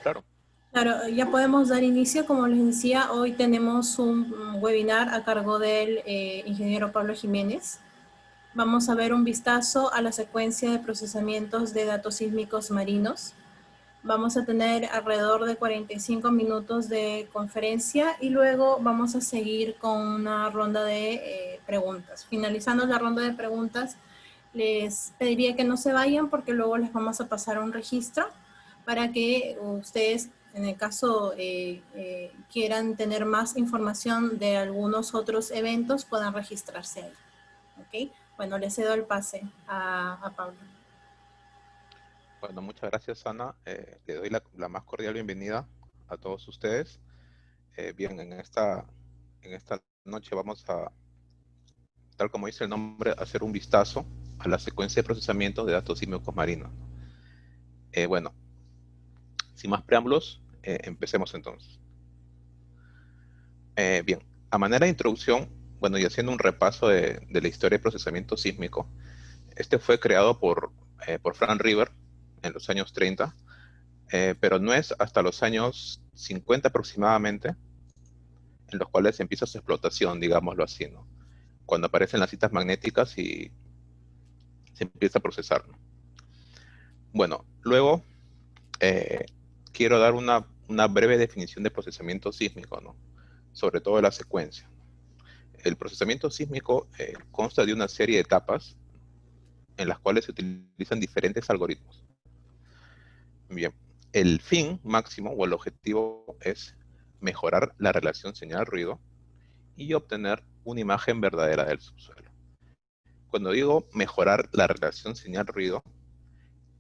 Claro. Claro, ya podemos dar inicio. Como les decía, hoy tenemos un webinar a cargo del ingeniero Pablo Jiménez. Vamos a ver un vistazo a la secuencia de procesamientos de datos sísmicos marinos. Vamos a tener alrededor de 45 minutos de conferencia y luego vamos a seguir con una ronda de preguntas. Finalizando la ronda de preguntas, les pediría que no se vayan porque luego les vamos a pasar un registro para que ustedes, en el caso quieran tener más información de algunos otros eventos, puedan registrarse ahí. ¿Ok? Bueno, le cedo el pase a Pablo. Bueno, muchas gracias, Ana. Le doy la más cordial bienvenida a todos ustedes. Bien, en esta noche vamos a, tal como dice el nombre, hacer un vistazo a la secuencia de procesamiento de datos sísmicos marinos. Bueno, sin más preámbulos, empecemos entonces. Bien, a manera de introducción, bueno, y haciendo un repaso de la historia de procesamiento sísmico, este fue creado por Frank River en los años 30, pero no es hasta los años 50 aproximadamente en los cuales empieza su explotación, digámoslo así, ¿no? Cuando aparecen las citas magnéticas y se empieza a procesar, ¿no? Bueno, luego eh, quiero dar una breve definición de procesamiento sísmico, ¿no? Sobre todo de la secuencia. El procesamiento sísmico consta de una serie de etapas en las cuales se utilizan diferentes algoritmos. Bien, el fin máximo o el objetivo es mejorar la relación señal-ruido y obtener una imagen verdadera del subsuelo. Cuando digo mejorar la relación señal-ruido,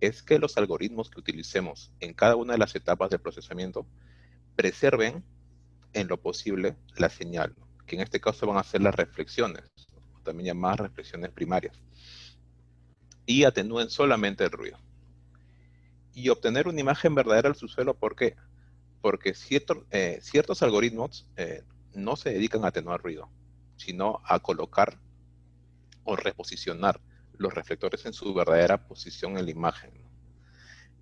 es que los algoritmos que utilicemos en cada una de las etapas del procesamiento preserven en lo posible la señal, ¿no? Que en este caso van a ser las reflexiones, ¿no? También llamadas reflexiones primarias, y atenúen solamente el ruido. Y obtener una imagen verdadera del subsuelo, ¿por qué? Porque ciertos algoritmos no se dedican a atenuar ruido, sino a colocar o reposicionar los reflectores en su verdadera posición en la imagen, ¿no?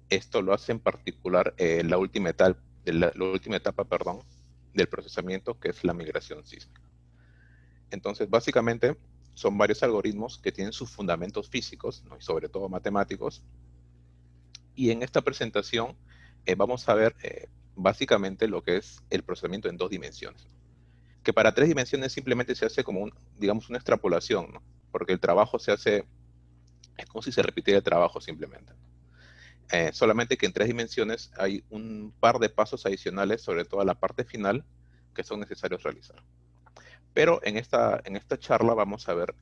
Esto lo hace en particular la última etapa, perdón, del procesamiento, que es la migración sísmica. Entonces, básicamente, son varios algoritmos que tienen sus fundamentos físicos, ¿no? Y sobre todo matemáticos. Y en esta presentación vamos a ver básicamente lo que es el procesamiento en 2 dimensiones. Que para 3 dimensiones simplemente se hace como, digamos, una extrapolación, ¿no? Porque el trabajo se hace, es como si se repitiera el trabajo simplemente. Solamente que en 3 dimensiones hay un par de pasos adicionales, sobre todo a la parte final, que son necesarios realizar. Pero en esta charla vamos a ver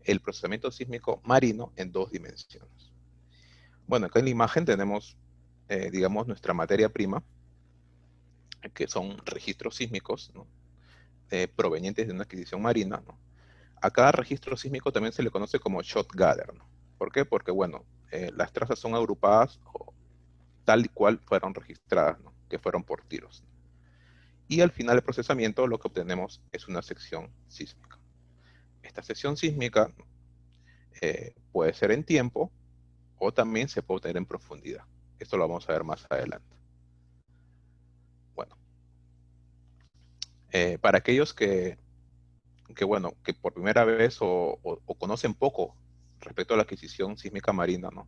el procesamiento sísmico marino en 2 dimensiones. Bueno, acá en la imagen tenemos, digamos, nuestra materia prima, que son registros sísmicos, ¿no? Provenientes de una adquisición marina, ¿no? A cada registro sísmico también se le conoce como shot gather, ¿no? ¿Por qué? Porque, bueno, las trazas son agrupadas tal y cual fueron registradas, ¿no? Que fueron por tiros. Y al final del procesamiento lo que obtenemos es una sección sísmica. Esta sección sísmica puede ser en tiempo o también se puede obtener en profundidad. Esto lo vamos a ver más adelante. Bueno, para aquellos bueno, que por primera vez o conocen poco respecto a la adquisición sísmica marina, ¿no?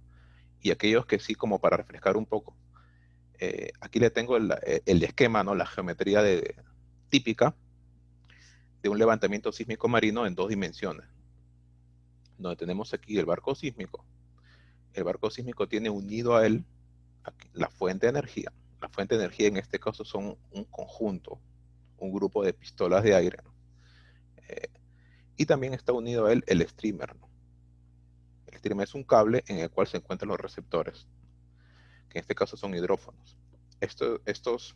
Y aquellos que sí, como para refrescar un poco, aquí le tengo el esquema, ¿no? La geometría típica de un levantamiento sísmico marino en 2 dimensiones, donde tenemos aquí el barco sísmico. El barco sísmico tiene unido a él la fuente de energía. La fuente de energía en este caso son un conjunto, un grupo de pistolas de aire, ¿no? Y también está unido a él el streamer, ¿no? El streamer es un cable en el cual se encuentran los receptores, que en este caso son hidrófonos. Estos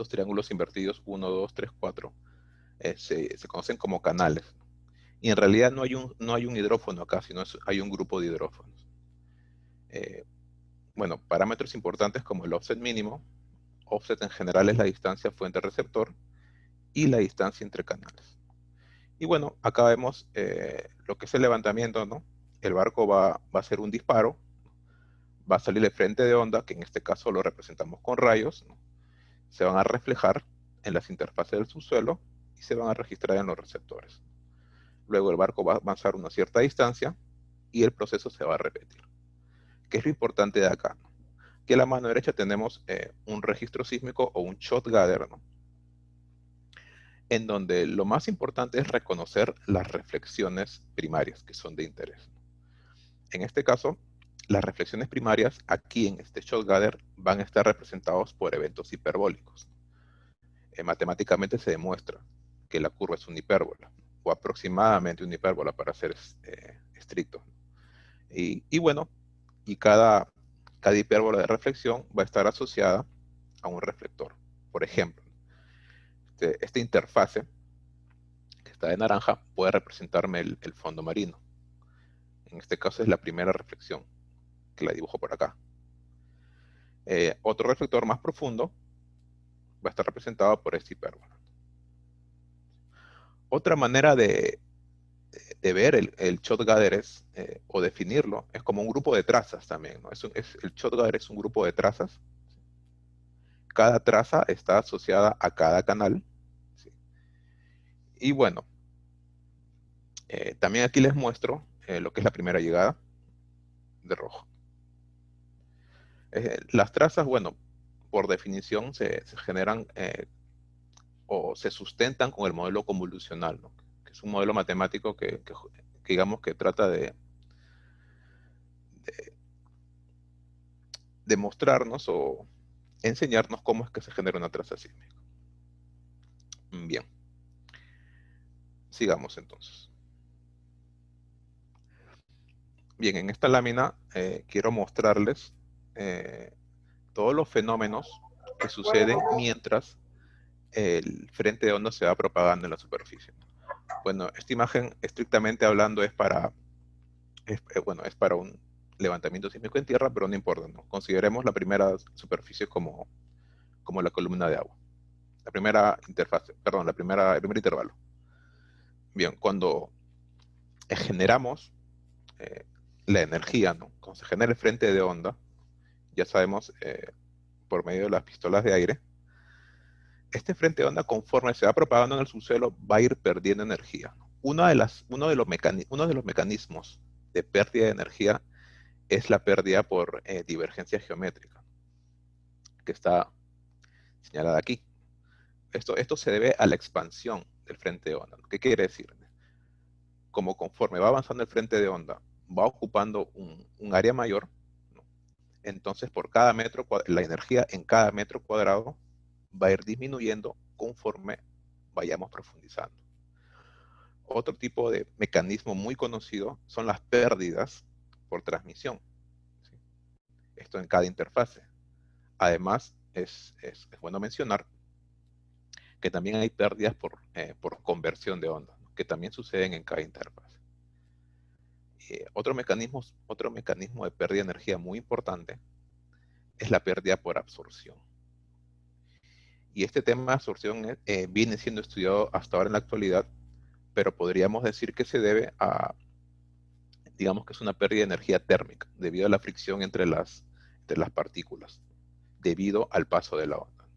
triángulos invertidos, 1, 2, 3, 4, se conocen como canales. Y en realidad no hay un hidrófono acá, sino hay un grupo de hidrófonos. Bueno, parámetros importantes como el offset mínimo. Offset en general es la distancia fuente-receptor y la distancia entre canales. Y bueno, acá vemos lo que es el levantamiento, ¿no? El barco va a hacer un disparo, va a salir el frente de onda, que en este caso lo representamos con rayos, ¿no? Se van a reflejar en las interfaces del subsuelo y se van a registrar en los receptores. Luego el barco va a avanzar una cierta distancia y el proceso se va a repetir. ¿Qué es lo importante de acá? Que a la mano derecha tenemos un registro sísmico o un shot gather, ¿no? En donde lo más importante es reconocer las reflexiones primarias que son de interés. En este caso, las reflexiones primarias aquí en este shot gather van a estar representados por eventos hiperbólicos. Matemáticamente se demuestra que la curva es una hipérbola, o aproximadamente una hipérbola para ser estricto. Y bueno, y cada hipérbola de reflexión va a estar asociada a un reflector. Por ejemplo, esta interfase que está de naranja puede representarme el fondo marino. En este caso es la primera reflexión, que la dibujo por acá. Otro reflector más profundo va a estar representado por esta hipérbola. Otra manera de ver el shot gather o definirlo es como un grupo de trazas también, ¿no? El shot gather es un grupo de trazas. Cada traza está asociada a cada canal, ¿sí? Y bueno, también aquí les muestro lo que es la primera llegada de rojo. Las trazas, bueno, por definición se generan o se sustentan con el modelo convolucional, ¿no? Que es un modelo matemático que digamos que trata de demostrarnos o enseñarnos cómo es que se genera una traza sísmica. Bien, sigamos entonces. Bien, en esta lámina quiero mostrarles todos los fenómenos que suceden mientras el frente de onda se va propagando en la superficie. Bueno, esta imagen estrictamente hablando es para un levantamiento sísmico en tierra, pero no importa, ¿no? Consideremos la primera superficie como la columna de agua. La primera interfase, perdón, el primer intervalo. Bien, cuando generamos la energía, ¿no? Cuando se genera el frente de onda, ya sabemos por medio de las pistolas de aire, este frente de onda conforme se va propagando en el subsuelo va a ir perdiendo energía. Uno de los mecanismos de pérdida de energía es la pérdida por divergencia geométrica, que está señalada aquí. Esto se debe a la expansión del frente de onda. ¿Qué quiere decir? Como conforme va avanzando el frente de onda, va ocupando un área mayor, ¿no? Entonces por cada metro, la energía en cada metro cuadrado va a ir disminuyendo conforme vayamos profundizando. Otro tipo de mecanismo muy conocido son las pérdidas por transmisión, ¿sí? Esto en cada interfase. Además, es bueno mencionar que también hay pérdidas por conversión de onda, ¿no? Que también suceden en cada interfase. Otro mecanismo de pérdida de energía muy importante es la pérdida por absorción. Y este tema de absorción viene siendo estudiado hasta ahora en la actualidad, pero podríamos decir que se debe a, digamos que es una pérdida de energía térmica, debido a la fricción entre las partículas, debido al paso de la onda.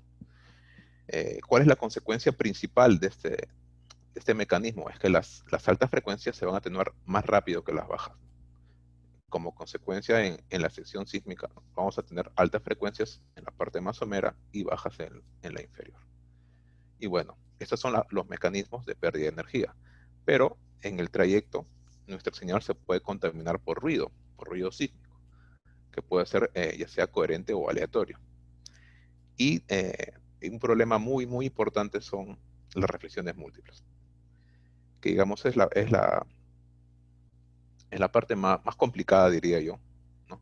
¿Cuál es la consecuencia principal de este mecanismo? Es que las altas frecuencias se van a atenuar más rápido que las bajas. Como consecuencia en la sección sísmica vamos a tener altas frecuencias en la parte más somera y bajas en la inferior. Y bueno, estos son los mecanismos de pérdida de energía. Pero en el trayecto nuestra señal se puede contaminar por ruido sísmico, que puede ser ya sea coherente o aleatorio. Y un problema muy, muy importante son las reflexiones múltiples, que digamos es la parte más complicada, diría yo, ¿no?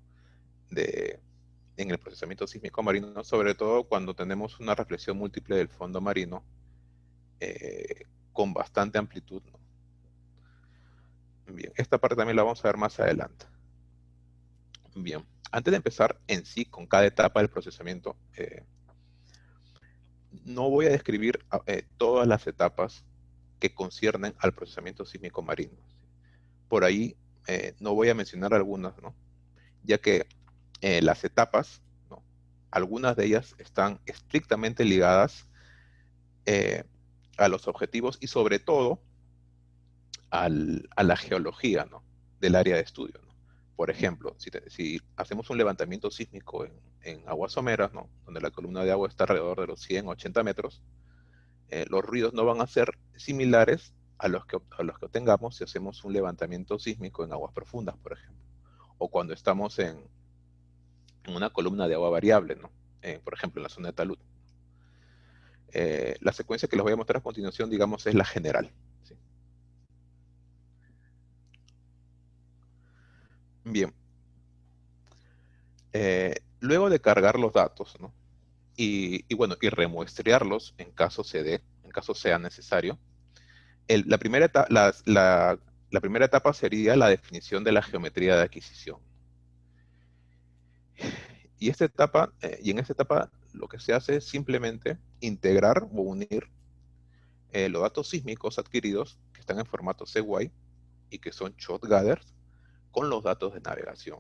En el procesamiento sísmico marino, sobre todo cuando tenemos una reflexión múltiple del fondo marino con bastante amplitud, ¿no? Bien, esta parte también la vamos a ver más adelante. Bien, antes de empezar en sí con cada etapa del procesamiento, no voy a describir todas las etapas que conciernen al procesamiento sísmico marino. Por ahí no voy a mencionar algunas, ¿no? Ya que las etapas, ¿no? Algunas de ellas están estrictamente ligadas a los objetivos y sobre todo a la geología, ¿no? Del área de estudio, ¿no? Por ejemplo, si hacemos un levantamiento sísmico en aguas someras, ¿no? Donde la columna de agua está alrededor de los 100, 80 metros, los ruidos no van a ser similares a los que obtengamos si hacemos un levantamiento sísmico en aguas profundas, por ejemplo, o cuando estamos en una columna de agua variable, ¿no? Por ejemplo, en la zona de talud. La secuencia que les voy a mostrar a continuación, digamos, es la general, ¿sí? Bien. Luego de cargar los datos, ¿no? Bueno, y remuestrearlos en caso se dé, en caso sea necesario, la primera etapa sería la definición de la geometría de adquisición. Y en esta etapa lo que se hace es simplemente integrar o unir los datos sísmicos adquiridos que están en formato CWI y que son shot gathers con los datos de navegación.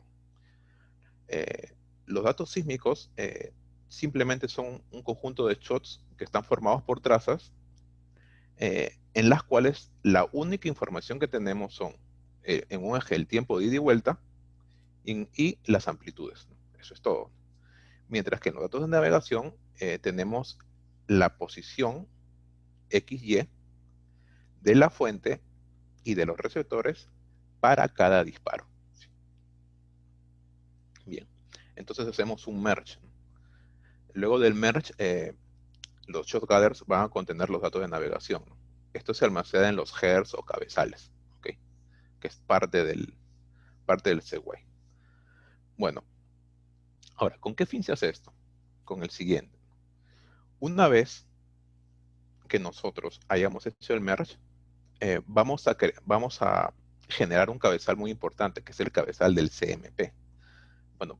Los datos sísmicos simplemente son un conjunto de shots que están formados por trazas en las cuales la única información que tenemos son en un eje el tiempo de ida y vuelta y las amplitudes, ¿no? Eso es todo. Mientras que en los datos de navegación tenemos la posición XY de la fuente y de los receptores para cada disparo. Bien, entonces hacemos un merge. Luego del merge, los shot gathers van a contener los datos de navegación, ¿no? Esto se almacena en los headers o cabezales, ¿okay? Que es parte del CWI. Bueno, ahora, ¿con qué fin se hace esto? Con el siguiente. Una vez que nosotros hayamos hecho el merge, vamos a generar un cabezal muy importante, que es el cabezal del CMP. Bueno,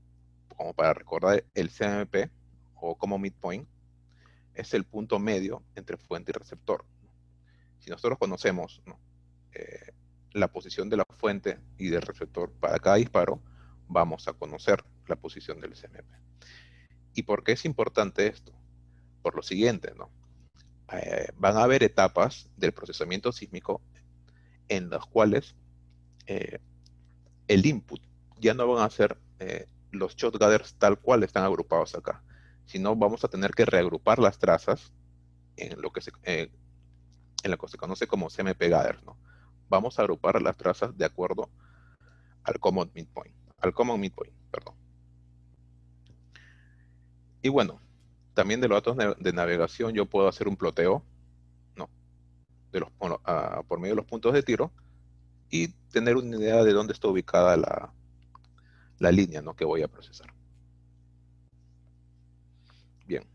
como para recordar, el CMP, o como midpoint, es el punto medio entre fuente y receptor. Si nosotros conocemos, ¿no? La posición de la fuente y del receptor para cada disparo, vamos a conocer la posición del CMP. ¿Y por qué es importante esto? Por lo siguiente, ¿no? Van a haber etapas del procesamiento sísmico en las cuales el input ya no van a ser los shot gathers tal cual están agrupados acá, sino vamos a tener que reagrupar las trazas en lo que se conoce como CMP gather, ¿no? Vamos a agrupar las trazas de acuerdo al common midpoint, perdón. Y bueno, también de los datos de navegación yo puedo hacer un ploteo, ¿no? Por medio de los puntos de tiro y tener una idea de dónde está ubicada la línea, ¿no? Que voy a procesar. Bien,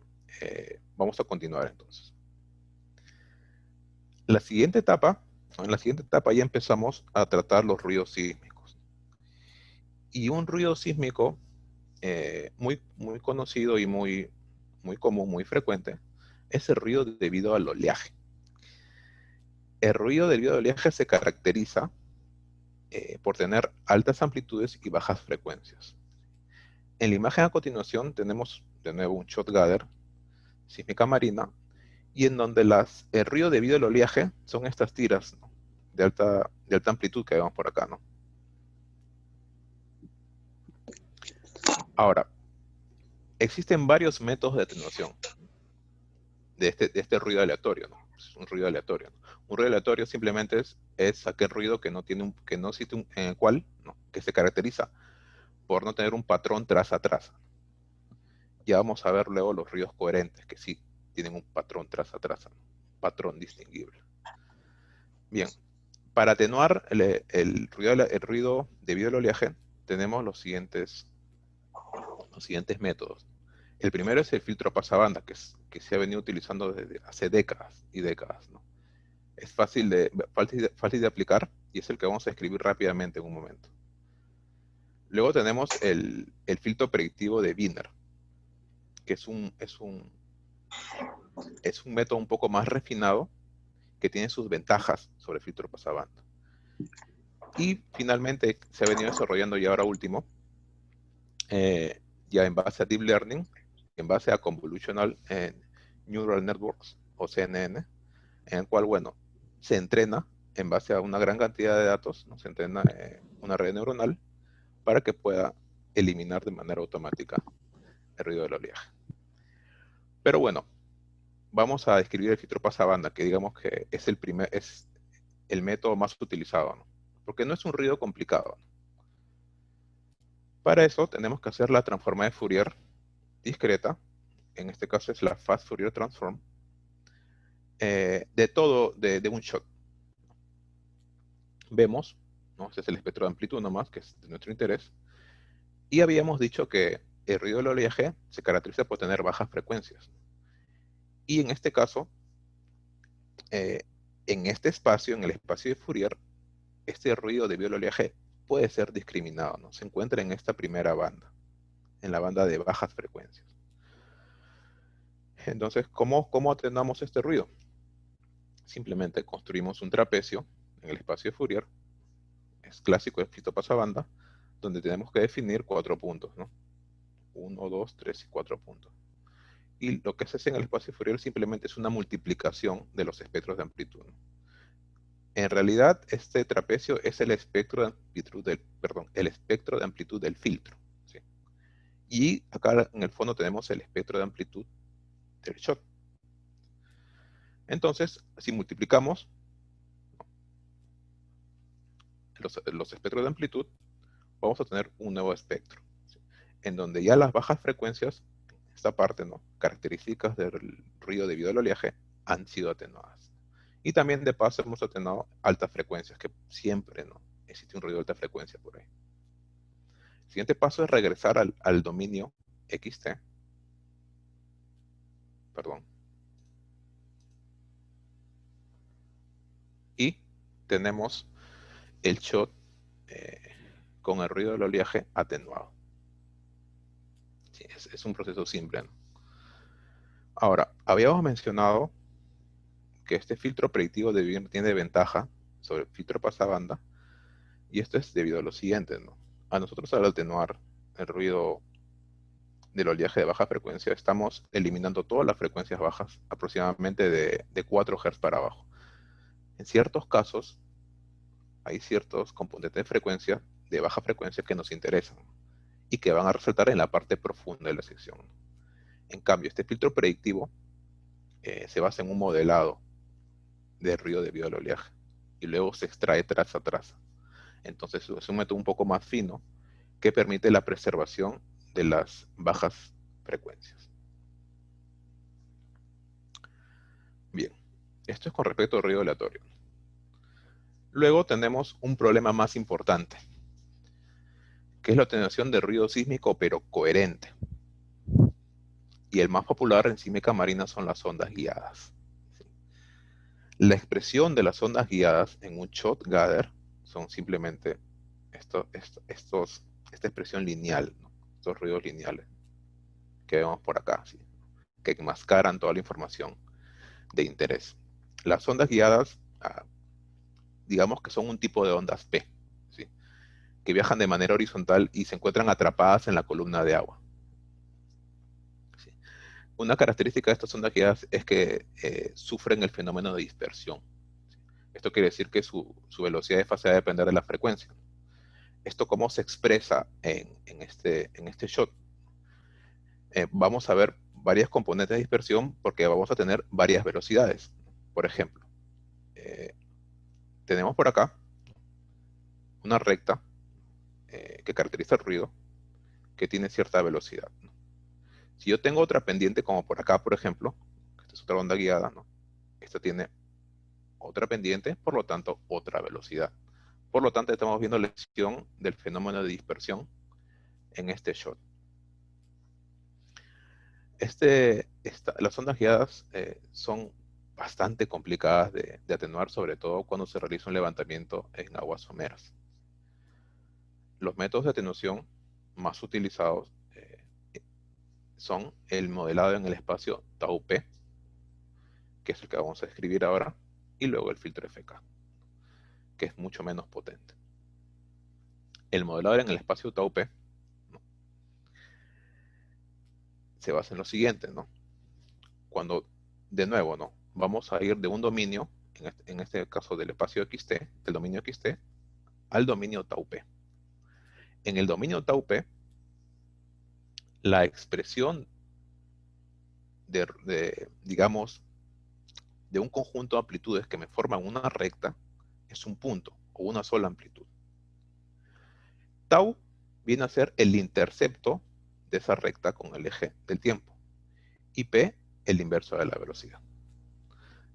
vamos a continuar entonces. En la siguiente etapa ya empezamos a tratar los ruidos sísmicos. Y un ruido sísmico muy, muy conocido y muy, muy común, muy frecuente, es el ruido debido al oleaje. El ruido debido al oleaje se caracteriza por tener altas amplitudes y bajas frecuencias. En la imagen a continuación tenemos de nuevo un shot gather sísmica marina, y en donde el ruido debido al oleaje son estas tiras, ¿no? de alta amplitud que vemos por acá, ¿no? Ahora, existen varios métodos de atenuación de este ruido aleatorio, ¿no? Es un ruido aleatorio, ¿no? Un ruido aleatorio simplemente es aquel ruido que no existe en el cual, ¿no? Que se caracteriza por no tener un patrón traza a traza. Ya vamos a ver luego los ruidos coherentes, que sí tienen un patrón traza a traza, ¿no? Patrón distinguible. Bien, para atenuar el ruido debido al oleaje, tenemos los siguientes métodos. El primero es el filtro pasabanda, que se ha venido utilizando desde hace décadas y décadas, ¿no? Es fácil de aplicar y es el que vamos a escribir rápidamente en un momento. Luego tenemos el filtro predictivo de Wiener, que es un método un poco más refinado que tiene sus ventajas sobre el filtro pasabanda. Y finalmente se ha venido desarrollando, y ahora último, ya en base a Deep Learning, en base a Convolutional Neural Networks, o CNN, en el cual, bueno, se entrena en base a una gran cantidad de datos, ¿no? Se entrena una red neuronal para que pueda eliminar de manera automática el ruido del oleaje. Pero bueno, vamos a describir el filtro pasabanda, que digamos que es el método más utilizado, ¿no? Porque no es un ruido complicado, ¿no? Para eso tenemos que hacer la transforma de Fourier discreta, en este caso es la Fast Fourier Transform, de un shot. Vemos, ¿no? Este es el espectro de amplitud nomás, que es de nuestro interés, y habíamos dicho que el ruido del oleaje se caracteriza por tener bajas frecuencias. Y en este caso, en este espacio, en el espacio de Fourier, este ruido debido al oleaje puede ser discriminado, ¿no? Se encuentra en esta primera banda, en la banda de bajas frecuencias. Entonces, ¿cómo atenuamos este ruido? Simplemente construimos un trapecio en el espacio de Fourier, es clásico el filtro pasabanda, donde tenemos que definir 4 puntos, ¿no? 1, 2, 3 y 4 puntos. Y lo que se hace en el espacio Fourier simplemente es una multiplicación de los espectros de amplitud, ¿no? En realidad, este trapecio es el espectro de amplitud del filtro, ¿sí? Y acá en el fondo tenemos el espectro de amplitud del shot. Entonces, si multiplicamos los espectros de amplitud, vamos a tener un nuevo espectro, ¿sí? En donde ya las bajas frecuencias, esta parte, ¿no? Características del ruido debido al oleaje, han sido atenuadas. Y también de paso hemos atenuado altas frecuencias, que siempre, ¿no? Existe un ruido de alta frecuencia por ahí. El siguiente paso es regresar al dominio XT. Perdón. Y tenemos el shot con el ruido del oleaje atenuado. Sí, es un proceso simple, ¿no? Ahora, habíamos mencionado que este filtro predictivo de Wien tiene ventaja sobre el filtro pasabanda, y esto es debido a lo siguiente, ¿no? A nosotros, al atenuar el ruido del oleaje de baja frecuencia, estamos eliminando todas las frecuencias bajas, aproximadamente de 4 Hz para abajo. En ciertos casos, hay ciertos componentes de frecuencia, de baja frecuencia, que nos interesan y que van a resaltar en la parte profunda de la sección. En cambio, este filtro predictivo se basa en un modelado de ruido debido al oleaje y luego se extrae traza a traza. Entonces es un método un poco más fino que permite la preservación de las bajas frecuencias. Bien, esto es con respecto al ruido aleatorio. Luego tenemos un problema más importante, que es la atenuación de ruido sísmico pero coherente. Y el más popular en sísmica marina son las ondas guiadas. La expresión de las ondas guiadas en un shot gather son simplemente esta expresión lineal, ¿no? Estos ruidos lineales que vemos por acá, ¿sí? Que enmascaran toda la información de interés. Las ondas guiadas, digamos que son un tipo de ondas P, ¿sí? Que viajan de manera horizontal y se encuentran atrapadas en la columna de agua, ¿sí? Una característica de estas ondas guiadas es que sufren el fenómeno de dispersión, ¿sí? Esto quiere decir que su velocidad de fase va a depender de la frecuencia. ¿Esto cómo se expresa en este shot? Vamos a ver varias componentes de dispersión porque vamos a tener varias velocidades. Por ejemplo, tenemos por acá una recta que caracteriza el ruido que tiene cierta velocidad, ¿no? Si yo tengo otra pendiente como por acá, por ejemplo, esta es otra onda guiada, ¿no? Esta tiene otra pendiente, por lo tanto, otra velocidad. Por lo tanto, estamos viendo la lesión del fenómeno de dispersión en este shot. Las ondas guiadas son bastante complicadas de atenuar, sobre todo cuando se realiza un levantamiento en aguas someras. Los métodos de atenuación más utilizados son el modelado en el espacio tau-p, que es el que vamos a describir ahora, y luego el filtro FK, que es mucho menos potente. El modelado en el espacio tau-p, ¿no? se basa en lo siguiente, ¿no? Cuando, de nuevo, ¿no? Vamos a ir de un dominio, en este caso del espacio XT, del dominio XT, al dominio tau P. En el dominio tau P, la expresión digamos, de un conjunto de amplitudes que me forman una recta es un punto o una sola amplitud. Tau viene a ser el intercepto de esa recta con el eje del tiempo y P el inverso de la velocidad.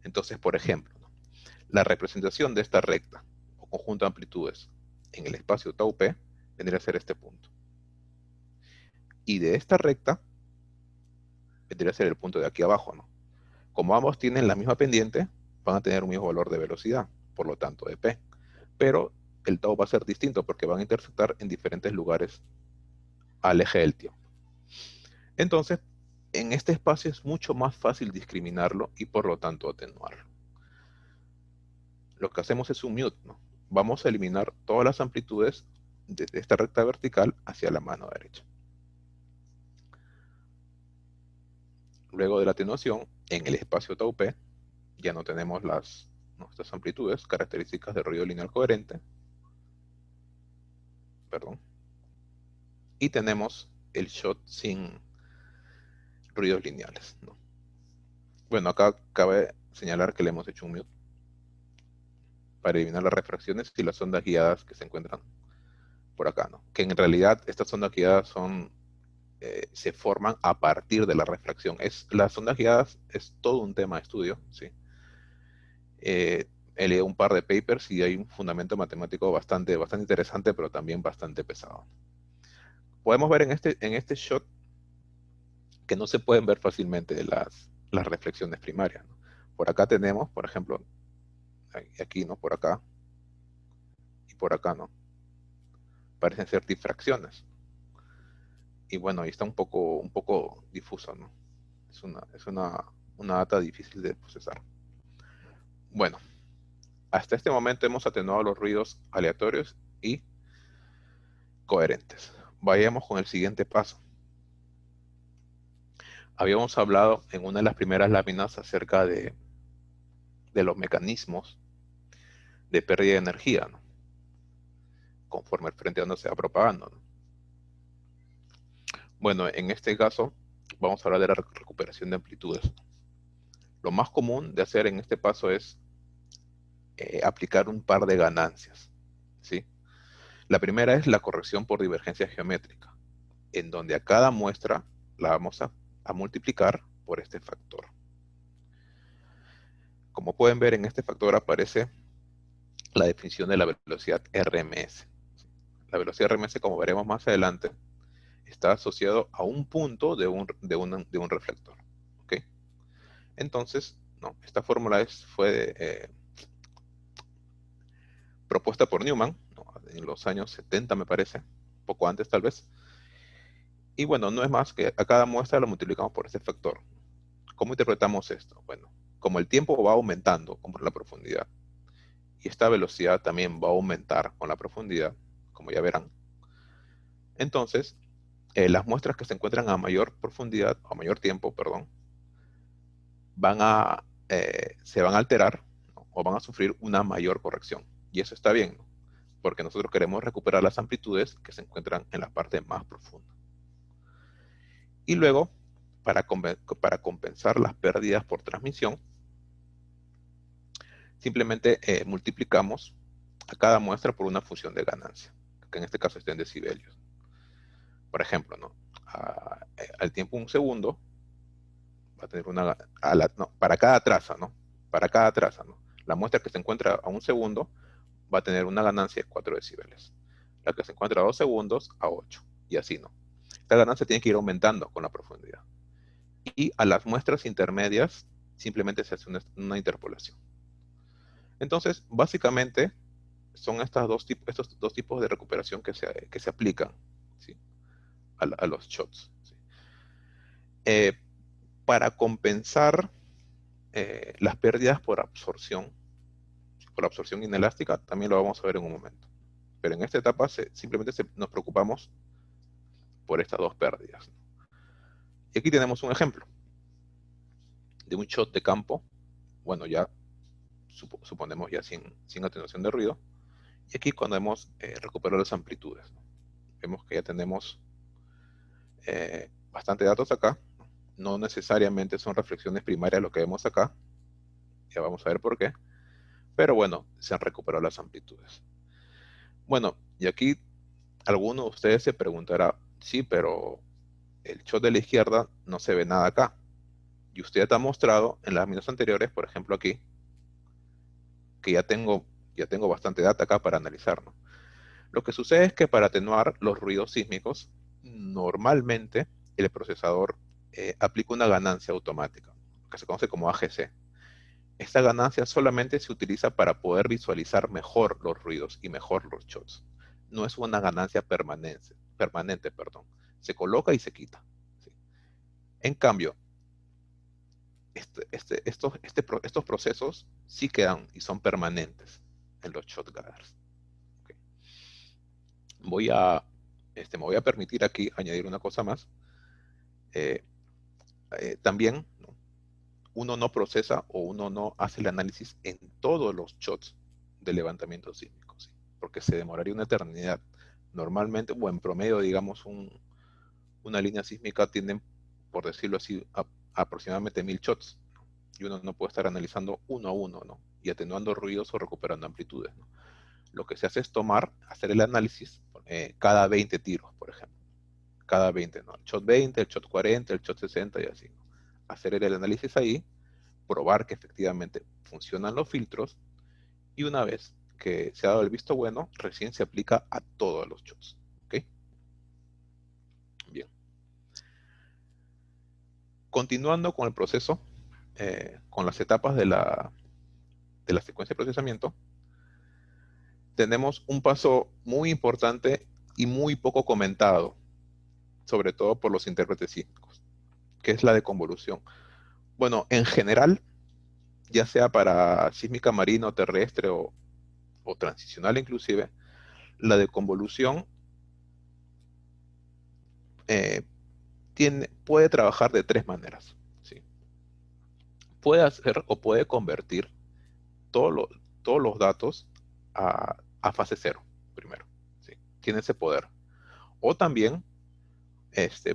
Entonces, por ejemplo, ¿no? La representación de esta recta o conjunto de amplitudes en el espacio tau P vendría a ser este punto. Y de esta recta vendría a ser el punto de aquí abajo, ¿no? Como ambos tienen la misma pendiente, van a tener un mismo valor de velocidad, por lo tanto de P. Pero el tau va a ser distinto porque van a intersectar en diferentes lugares al eje del tiempo. Entonces, en este espacio es mucho más fácil discriminarlo y por lo tanto atenuarlo. Lo que hacemos es un mute, ¿no? Vamos a eliminar todas las amplitudes desde esta recta vertical hacia la mano derecha. Luego de la atenuación, en el espacio tau P, ya no tenemos nuestras amplitudes características de ruido lineal coherente. Perdón. Y tenemos el shot sin ruidos lineales, ¿no? Bueno, acá cabe señalar que le hemos hecho un mute para eliminar las refracciones y las ondas guiadas que se encuentran por acá, ¿no? Que en realidad estas ondas guiadas se forman a partir de la refracción. Las ondas guiadas es todo un tema de estudio, ¿sí? He leído un par de papers y hay un fundamento matemático bastante interesante, pero también bastante pesado. Podemos ver en este shot que no se pueden ver fácilmente las reflexiones primarias, ¿no? Por acá tenemos, por ejemplo, aquí, ¿no? Por acá y por acá, ¿no? Parecen ser difracciones. Y bueno, ahí está un poco difuso, ¿no? Es una data difícil de procesar. Bueno, hasta este momento hemos atenuado los ruidos aleatorios y coherentes. Vayamos con el siguiente paso. Habíamos hablado en una de las primeras láminas acerca de los mecanismos de pérdida de energía, ¿no? Conforme el frente de onda se va propagando, ¿no? Bueno, en este caso vamos a hablar de la recuperación de amplitudes. Lo más común de hacer en este paso es aplicar un par de ganancias, ¿sí? La primera es la corrección por divergencia geométrica, en donde a cada muestra la vamos a multiplicar por este factor. Como pueden ver, en este factor aparece la definición de la velocidad RMS. La velocidad RMS, como veremos más adelante, está asociado a un punto de un reflector. ¿Ok? Entonces, no, esta fórmula fue propuesta por Newman, ¿no? En los años 70 me parece, un poco antes tal vez. Y bueno, no es más que a cada muestra lo multiplicamos por este factor. ¿Cómo interpretamos esto? Bueno, como el tiempo va aumentando con la profundidad, y esta velocidad también va a aumentar con la profundidad, como ya verán, entonces las muestras que se encuentran a mayor profundidad, o a mayor tiempo, perdón, se van a alterar, ¿no? O van a sufrir una mayor corrección. Y eso está bien, ¿no? Porque nosotros queremos recuperar las amplitudes que se encuentran en la parte más profunda. Y luego, para compensar las pérdidas por transmisión, simplemente multiplicamos a cada muestra por una función de ganancia, que en este caso está en decibelios. Por ejemplo, ¿no? Al tiempo un segundo va a tener para cada traza, ¿no? Para cada traza, ¿no? La muestra que se encuentra a un segundo va a tener una ganancia de 4 decibeles. La que se encuentra a 2 segundos, a 8. Y así, ¿no? Esta ganancia tiene que ir aumentando con la profundidad. Y a las muestras intermedias simplemente se hace una interpolación. Entonces, básicamente, son estos dos tipos de recuperación que se aplican, ¿sí? A los shots, ¿sí? Para compensar las pérdidas por absorción inelástica, también lo vamos a ver en un momento. Pero en esta etapa simplemente nos preocupamos por estas dos pérdidas. Y aquí tenemos un ejemplo de un shot de campo, bueno, ya suponemos ya sin atenuación de ruido. Y aquí cuando hemos recuperado las amplitudes, ¿no? Vemos que ya tenemos bastante datos acá. No necesariamente son reflexiones primarias lo que vemos acá. Ya vamos a ver por qué. Pero bueno, se han recuperado las amplitudes. Bueno, y aquí alguno de ustedes se preguntará, sí, pero el shot de la izquierda no se ve nada acá. Y usted ha mostrado en las minutos anteriores, por ejemplo aquí, que ya tengo bastante data acá para analizar, ¿no? Lo que sucede es que para atenuar los ruidos sísmicos, normalmente el procesador aplica una ganancia automática, que se conoce como AGC. Esta ganancia solamente se utiliza para poder visualizar mejor los ruidos y mejor los shots. No es una ganancia permanente, perdón. Se coloca y se quita, ¿sí? En cambio, estos procesos sí quedan y son permanentes en los shot gathers. ¿Ok? Voy a, Me voy a permitir aquí añadir una cosa más. Eh, También, ¿no?, uno no procesa o uno no hace el análisis en todos los shots de levantamiento sísmico, ¿sí? Porque se demoraría una eternidad. Normalmente, o en promedio, digamos, una línea sísmica tiene, por decirlo así, aproximadamente 1000 shots, ¿no? Y uno no puede estar analizando uno a uno, ¿no? Y atenuando ruidos o recuperando amplitudes, ¿no? Lo que se hace es hacer el análisis cada 20 tiros, por ejemplo. Cada 20, ¿no? El shot 20, el shot 40, el shot 60 y así, ¿no? Hacer el análisis ahí, probar que efectivamente funcionan los filtros y una vez que se ha dado el visto bueno, recién se aplica a todos los shots. ¿Ok? Bien. Continuando con el proceso, con las etapas de la secuencia de procesamiento, tenemos un paso muy importante y muy poco comentado, sobre todo por los intérpretes sísmicos, que es la deconvolución. Bueno, en general, ya sea para sísmica marina o terrestre o transicional inclusive, la deconvolución eh, puede trabajar de tres maneras, ¿sí? Puede hacer o puede convertir todos los, todos los datos a fase cero primero, ¿sí? Tiene ese poder. O también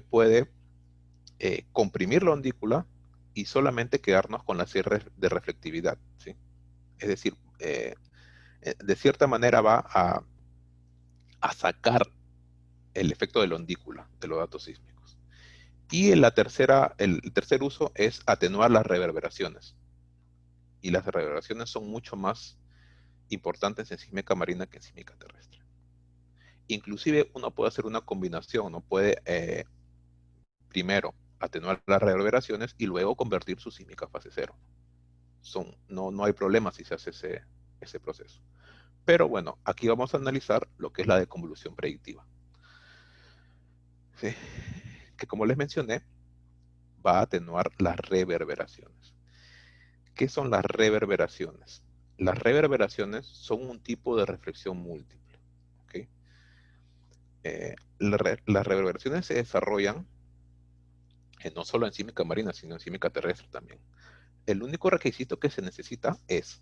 puede comprimir la ondícula y solamente quedarnos con la serie de reflectividad, ¿sí? Es decir, de cierta manera va a sacar el efecto de la ondícula de los datos sísmicos. Y el tercer uso es atenuar las reverberaciones. Y las reverberaciones son mucho más importantes en sísmica marina que en sísmica terrestre. Inclusive uno puede hacer una combinación, uno puede primero atenuar las reverberaciones y luego convertir su sísmica a fase cero. No hay problema si se hace ese proceso. Pero bueno, aquí vamos a analizar lo que es la deconvolución predictiva, ¿sí? Que como les mencioné, va a atenuar las reverberaciones. ¿Qué son las reverberaciones? Las reverberaciones son un tipo de reflexión múltiple, ¿okay? Las reverberaciones se desarrollan no solo en sísmica marina, sino en sísmica terrestre también. El único requisito que se necesita es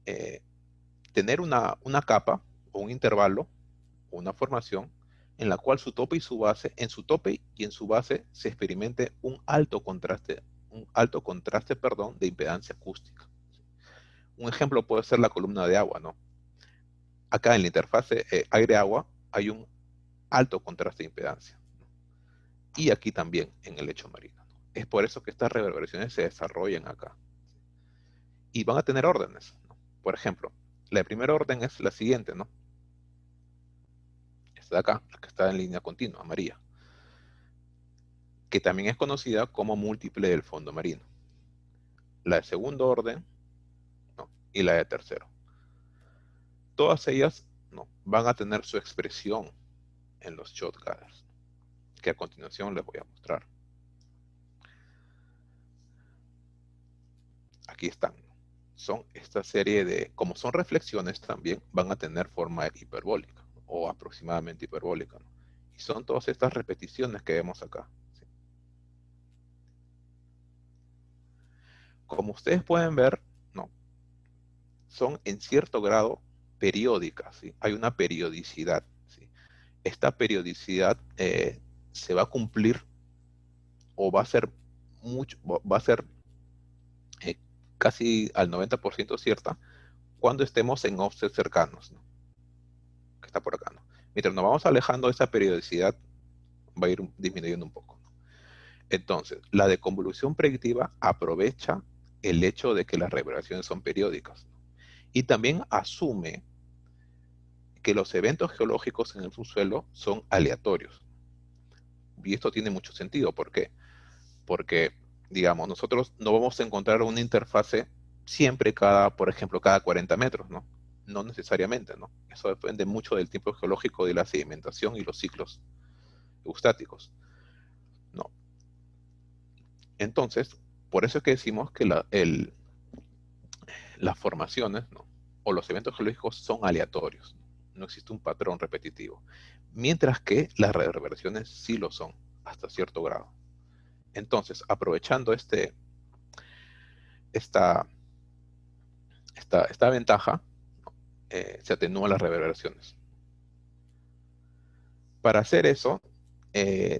eh, tener una capa o un intervalo o una formación en la cual su tope en su tope y en su base se experimente un alto contraste, perdón, de impedancia acústica. Un ejemplo puede ser la columna de agua, ¿no? Acá en la interfase aire-agua hay un alto contraste de impedancia, ¿no? Y aquí también en el lecho marino, ¿no? Es por eso que estas reverberaciones se desarrollan acá. Y van a tener órdenes, ¿no? Por ejemplo, la primera orden es la siguiente, ¿no? Esta de acá, la que está en línea continua, amarilla, que también es conocida como múltiple del fondo marino. La de segundo orden, ¿no?, y la de tercero. Todas ellas, ¿no?, van a tener su expresión en los shot gathers, que a continuación les voy a mostrar. Aquí están. Son esta serie de, como son reflexiones también, van a tener forma hiperbólica o aproximadamente hiperbólica, ¿no? Y son todas estas repeticiones que vemos acá, ¿sí? Como ustedes pueden ver, ¿no? Son en cierto grado periódicas, ¿sí? Hay una periodicidad, ¿sí? Esta periodicidad se va a cumplir o va a ser mucho, va a ser eh, casi al 90% cierta cuando estemos en offsets cercanos, ¿no? Que está por acá, ¿no? Mientras nos vamos alejando, esa periodicidad va a ir disminuyendo un poco, ¿no? Entonces, la deconvolución predictiva aprovecha el hecho de que las reverberaciones son periódicas, ¿no? Y también asume que los eventos geológicos en el subsuelo son aleatorios. Y esto tiene mucho sentido. ¿Por qué? Porque, digamos, nosotros no vamos a encontrar una interfase siempre por ejemplo, cada 40 metros, ¿no? No necesariamente, ¿no? Eso depende mucho del tiempo geológico de la sedimentación y los ciclos eustáticos, ¿no? Entonces, por eso es que decimos que las formaciones, ¿no? O los eventos geológicos son aleatorios, ¿no? No existe un patrón repetitivo, mientras que las reverberaciones sí lo son, hasta cierto grado. Entonces, aprovechando esta, esta ventaja, se atenúan las reverberaciones. Para hacer eso,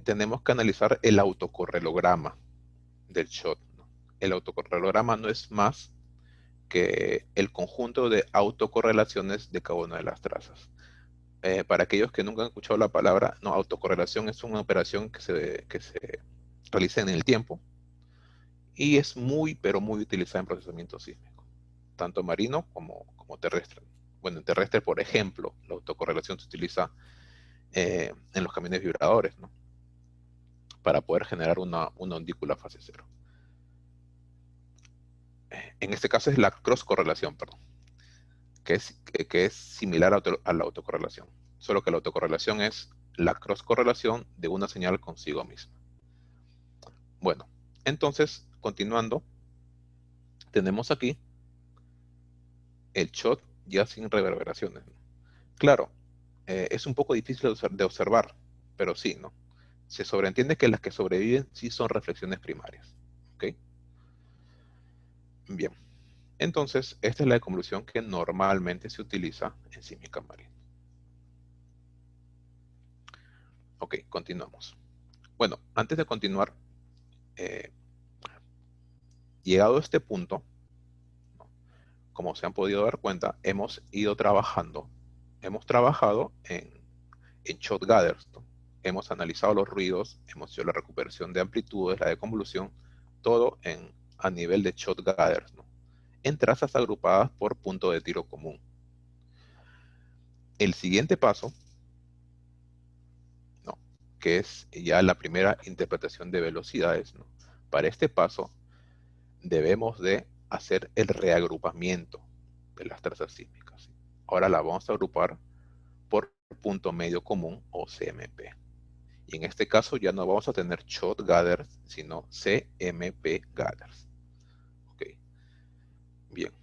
tenemos que analizar el autocorrelograma del shot, ¿no? El autocorrelograma no es más que el conjunto de autocorrelaciones de cada una de las trazas. Para aquellos que nunca han escuchado la palabra, no, autocorrelación es una operación que se realiza en el tiempo y es muy, pero muy utilizada en procesamiento sísmico, tanto marino como terrestre. Bueno, en terrestre, por ejemplo, la autocorrelación se utiliza en los camiones vibradores, ¿no? Para poder generar una ondícula fase cero. En este caso es la cross correlación, perdón, que es similar a la autocorrelación, solo que la autocorrelación es la cross correlación de una señal consigo misma. Bueno, entonces, continuando, tenemos aquí el shot ya sin reverberaciones, ¿no? Claro, es un poco difícil de observar, pero sí, ¿no? Se sobreentiende que las que sobreviven sí son reflexiones primarias. ¿Ok? Bien. Entonces, esta es la deconvolución que normalmente se utiliza en sísmica marina. Ok, continuamos. Bueno, antes de continuar, eh, llegado a este punto, ¿no? Como se han podido dar cuenta, hemos trabajado en shot gathers, ¿no? Hemos analizado los ruidos, hemos hecho la recuperación de amplitudes, la deconvolución, todo a nivel de shot gathers, ¿no? En trazas agrupadas por punto de tiro común. El siguiente paso, ¿no? Que es ya la primera interpretación de velocidades, ¿no? Para este paso debemos de hacer el reagrupamiento de las trazas sísmicas, ¿sí? Ahora la vamos a agrupar por punto medio común o CMP. Y en este caso ya no vamos a tener shot gathers, sino CMP gathers. Ok, bien.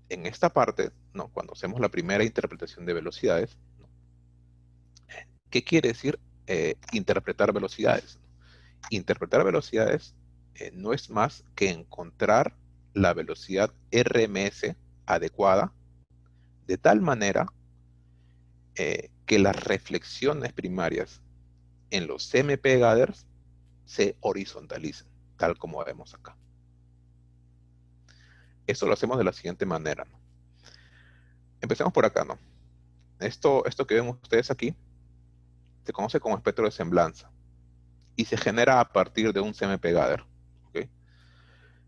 En esta parte, ¿no? Cuando hacemos la primera interpretación de velocidades, ¿no? ¿Qué quiere decir interpretar velocidades? Interpretar velocidades no es más que encontrar la velocidad RMS adecuada de tal manera que las reflexiones primarias en los CMP gathers se horizontalicen, tal como vemos acá. Eso lo hacemos de la siguiente manera, ¿no? Empecemos por acá, ¿no? Esto que ven ustedes aquí se conoce como espectro de semblanza y se genera a partir de un CMP gather. ¿Okay?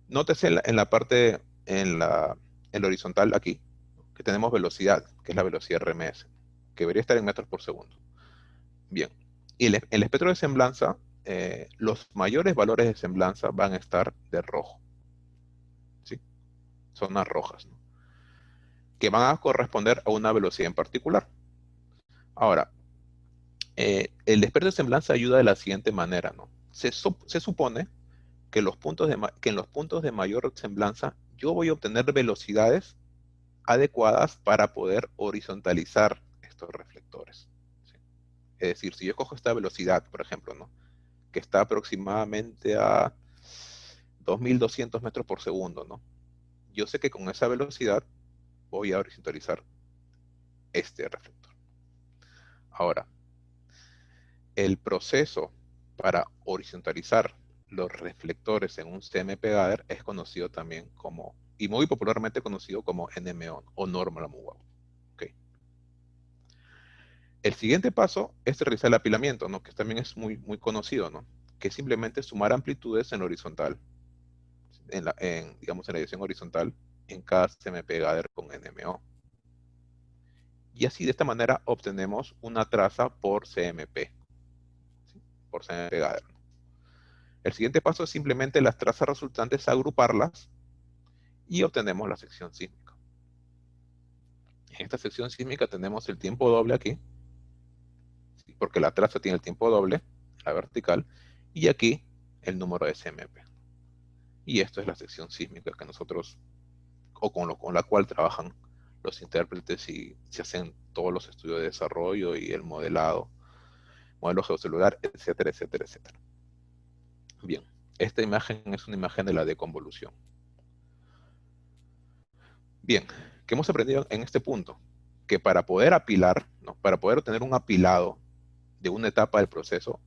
Nótese en la parte, en la horizontal aquí, que tenemos velocidad, que es la velocidad RMS, que debería estar en metros por segundo. Bien, y el espectro de semblanza, los mayores valores de semblanza van a estar de rojo, ¿sí? Zonas rojas, ¿no? Que van a corresponder a una velocidad en particular. Ahora, el espectro de semblanza ayuda de la siguiente manera, ¿no? Se supone que que en los puntos de mayor semblanza yo voy a obtener velocidades adecuadas para poder horizontalizar estos reflectores, ¿sí? Es decir, si yo cojo esta velocidad, por ejemplo, ¿no? Que está aproximadamente a 2200 metros por segundo, ¿no? yo sé que con esa velocidad voy a horizontalizar este reflector. Ahora, el proceso para horizontalizar los reflectores en un CMP gather es conocido también como, y muy popularmente conocido como NMO o Normal Move Out. Okay. El siguiente paso es realizar el apilamiento, ¿no? Que también es muy conocido, ¿no? Que es simplemente sumar amplitudes en horizontal, digamos en la dirección horizontal, en cada CMP gather con NMO. Y así de esta manera obtenemos una traza por CMP, ¿sí? Por CMP gather. El siguiente paso es simplemente las trazas resultantes agruparlas y obtenemos la sección sísmica. En esta sección sísmica tenemos el tiempo doble aquí, ¿sí? Porque la traza tiene el tiempo doble, la vertical, y aquí el número de CMP. Y esto es la sección sísmica que nosotros, o con la cual trabajan los intérpretes y se hacen todos los estudios de desarrollo y el modelado, modelo geocelular, etcétera, etcétera, etcétera. Bien, esta imagen es una imagen de la deconvolución. Bien, ¿qué hemos aprendido en este punto? Que para poder apilar, ¿no? Para poder obtener un apilado de una etapa del proceso,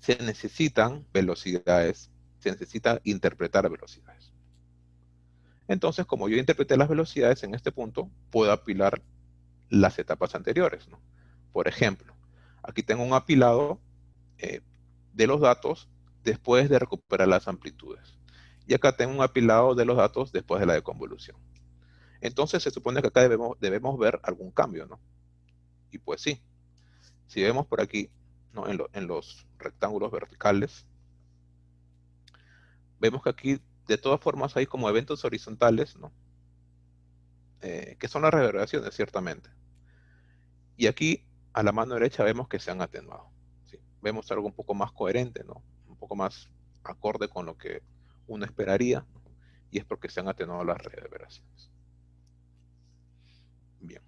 se necesitan velocidades, se necesita interpretar velocidades. Entonces, como yo interpreté las velocidades en este punto, puedo apilar las etapas anteriores, ¿no? Por ejemplo, aquí tengo un apilado de los datos después de recuperar las amplitudes. Y acá tengo un apilado de los datos después de la deconvolución. Entonces se supone que acá debemos ver algún cambio, ¿no? Y pues sí, si vemos por aquí, ¿no? En los rectángulos verticales, vemos que aquí de todas formas hay como eventos horizontales, ¿no? Que son las reverberaciones, ciertamente. Y aquí a la mano derecha vemos que se han atenuado, ¿sí? Vemos algo un poco más coherente, ¿no? Un poco más acorde con lo que uno esperaría, ¿no? Y es porque se han atenuado las reverberaciones. Bien,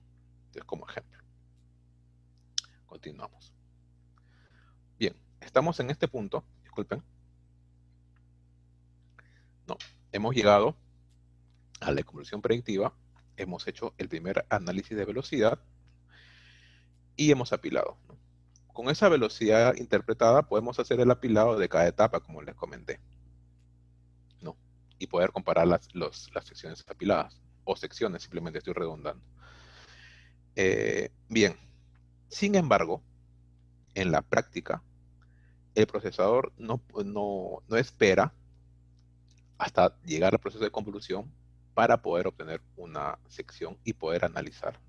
entonces como ejemplo. Continuamos. Bien, estamos en este punto, disculpen. No, hemos llegado a la convolución predictiva, hemos hecho el primer análisis de velocidad y hemos apilado, ¿no? Con esa velocidad interpretada podemos hacer el apilado de cada etapa, como les comenté, ¿no? Y poder comparar las secciones apiladas, o secciones, simplemente estoy redundando. Bien, sin embargo, en la práctica, el procesador no espera hasta llegar al proceso de convolución para poder obtener una sección y poder analizar.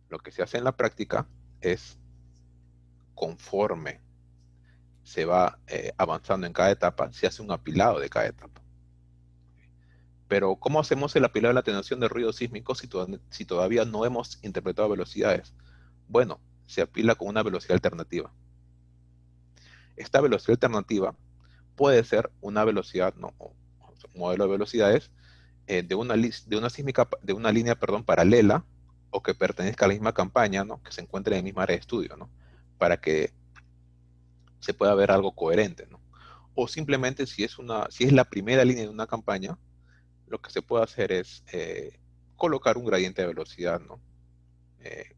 Lo que se hace en la práctica es, conforme se va avanzando en cada etapa, se hace un apilado de cada etapa. Pero ¿cómo hacemos el apilado de la atenuación de ruido sísmico si todavía no hemos interpretado velocidades? Bueno, se apila con una velocidad alternativa. Esta velocidad alternativa puede ser una velocidad, ¿no? Un modelo de velocidades de una línea, perdón, paralela o que pertenezca a la misma campaña, ¿no? Que se encuentre en la misma área de estudio, ¿no? Para que se pueda ver algo coherente, ¿no? O simplemente si es la primera línea de una campaña, lo que se puede hacer es colocar un gradiente de velocidad, ¿no?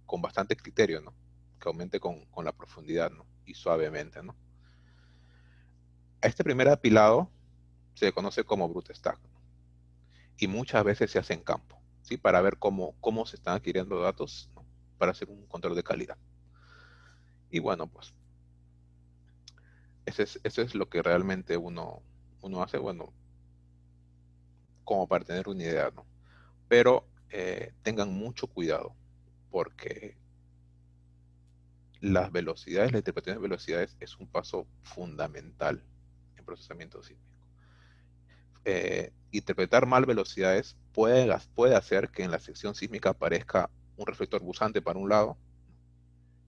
Con bastante criterio, ¿no? Que aumente con la profundidad, ¿no? Y suavemente, ¿no? A este primer apilado se le conoce como brute stack, ¿no? Y muchas veces se hace en campo, ¿sí? Para ver cómo se están adquiriendo datos, ¿no? Para hacer un control de calidad. Y bueno, pues eso es lo que realmente uno hace, bueno, como para tener una idea, ¿no? Pero tengan mucho cuidado, porque las velocidades, la interpretación de velocidades es un paso fundamental en procesamiento sísmico. Interpretar mal velocidades puede hacer que en la sección sísmica aparezca un reflector busante para un lado,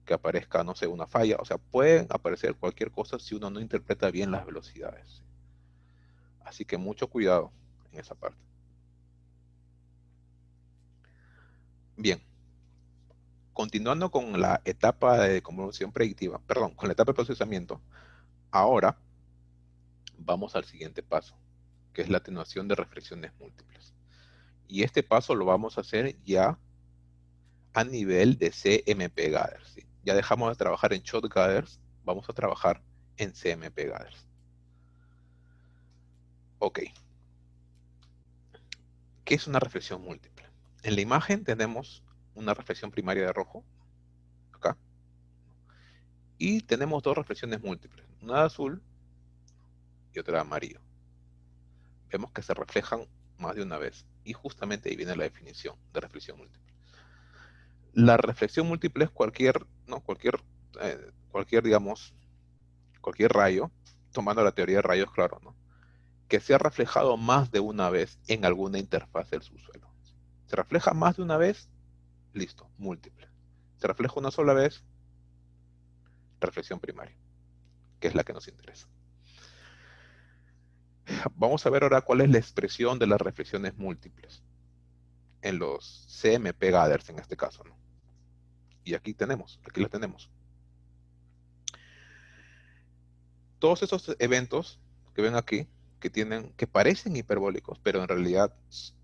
que aparezca, no sé, una falla. O sea, pueden aparecer cualquier cosa si uno no interpreta bien las velocidades. Así que mucho cuidado en esa parte. Bien, continuando con la etapa de convolución predictiva, perdón, con la etapa de procesamiento, ahora vamos al siguiente paso, que es la atenuación de reflexiones múltiples. Y este paso lo vamos a hacer ya a nivel de CMP Gathers, ¿sí? Ya dejamos de trabajar en Shot Gathers, vamos a trabajar en CMP Gathers. Ok. ¿Qué es una reflexión múltiple? En la imagen tenemos una reflexión primaria de rojo, acá, y tenemos dos reflexiones múltiples, una de azul y otra de amarillo. Vemos que se reflejan más de una vez, y justamente ahí viene la definición de reflexión múltiple. La reflexión múltiple es cualquier, ¿no? Digamos, cualquier rayo, tomando la teoría de rayos, claro, ¿no? Que sea reflejado más de una vez en alguna interfaz del subsuelo. Se refleja más de una vez, listo, múltiple. Se refleja una sola vez, reflexión primaria, que es la que nos interesa. Vamos a ver ahora cuál es la expresión de las reflexiones múltiples en los CMP Gathers en este caso, ¿no? Y aquí la tenemos. Todos esos eventos que ven aquí, que parecen hiperbólicos, pero en realidad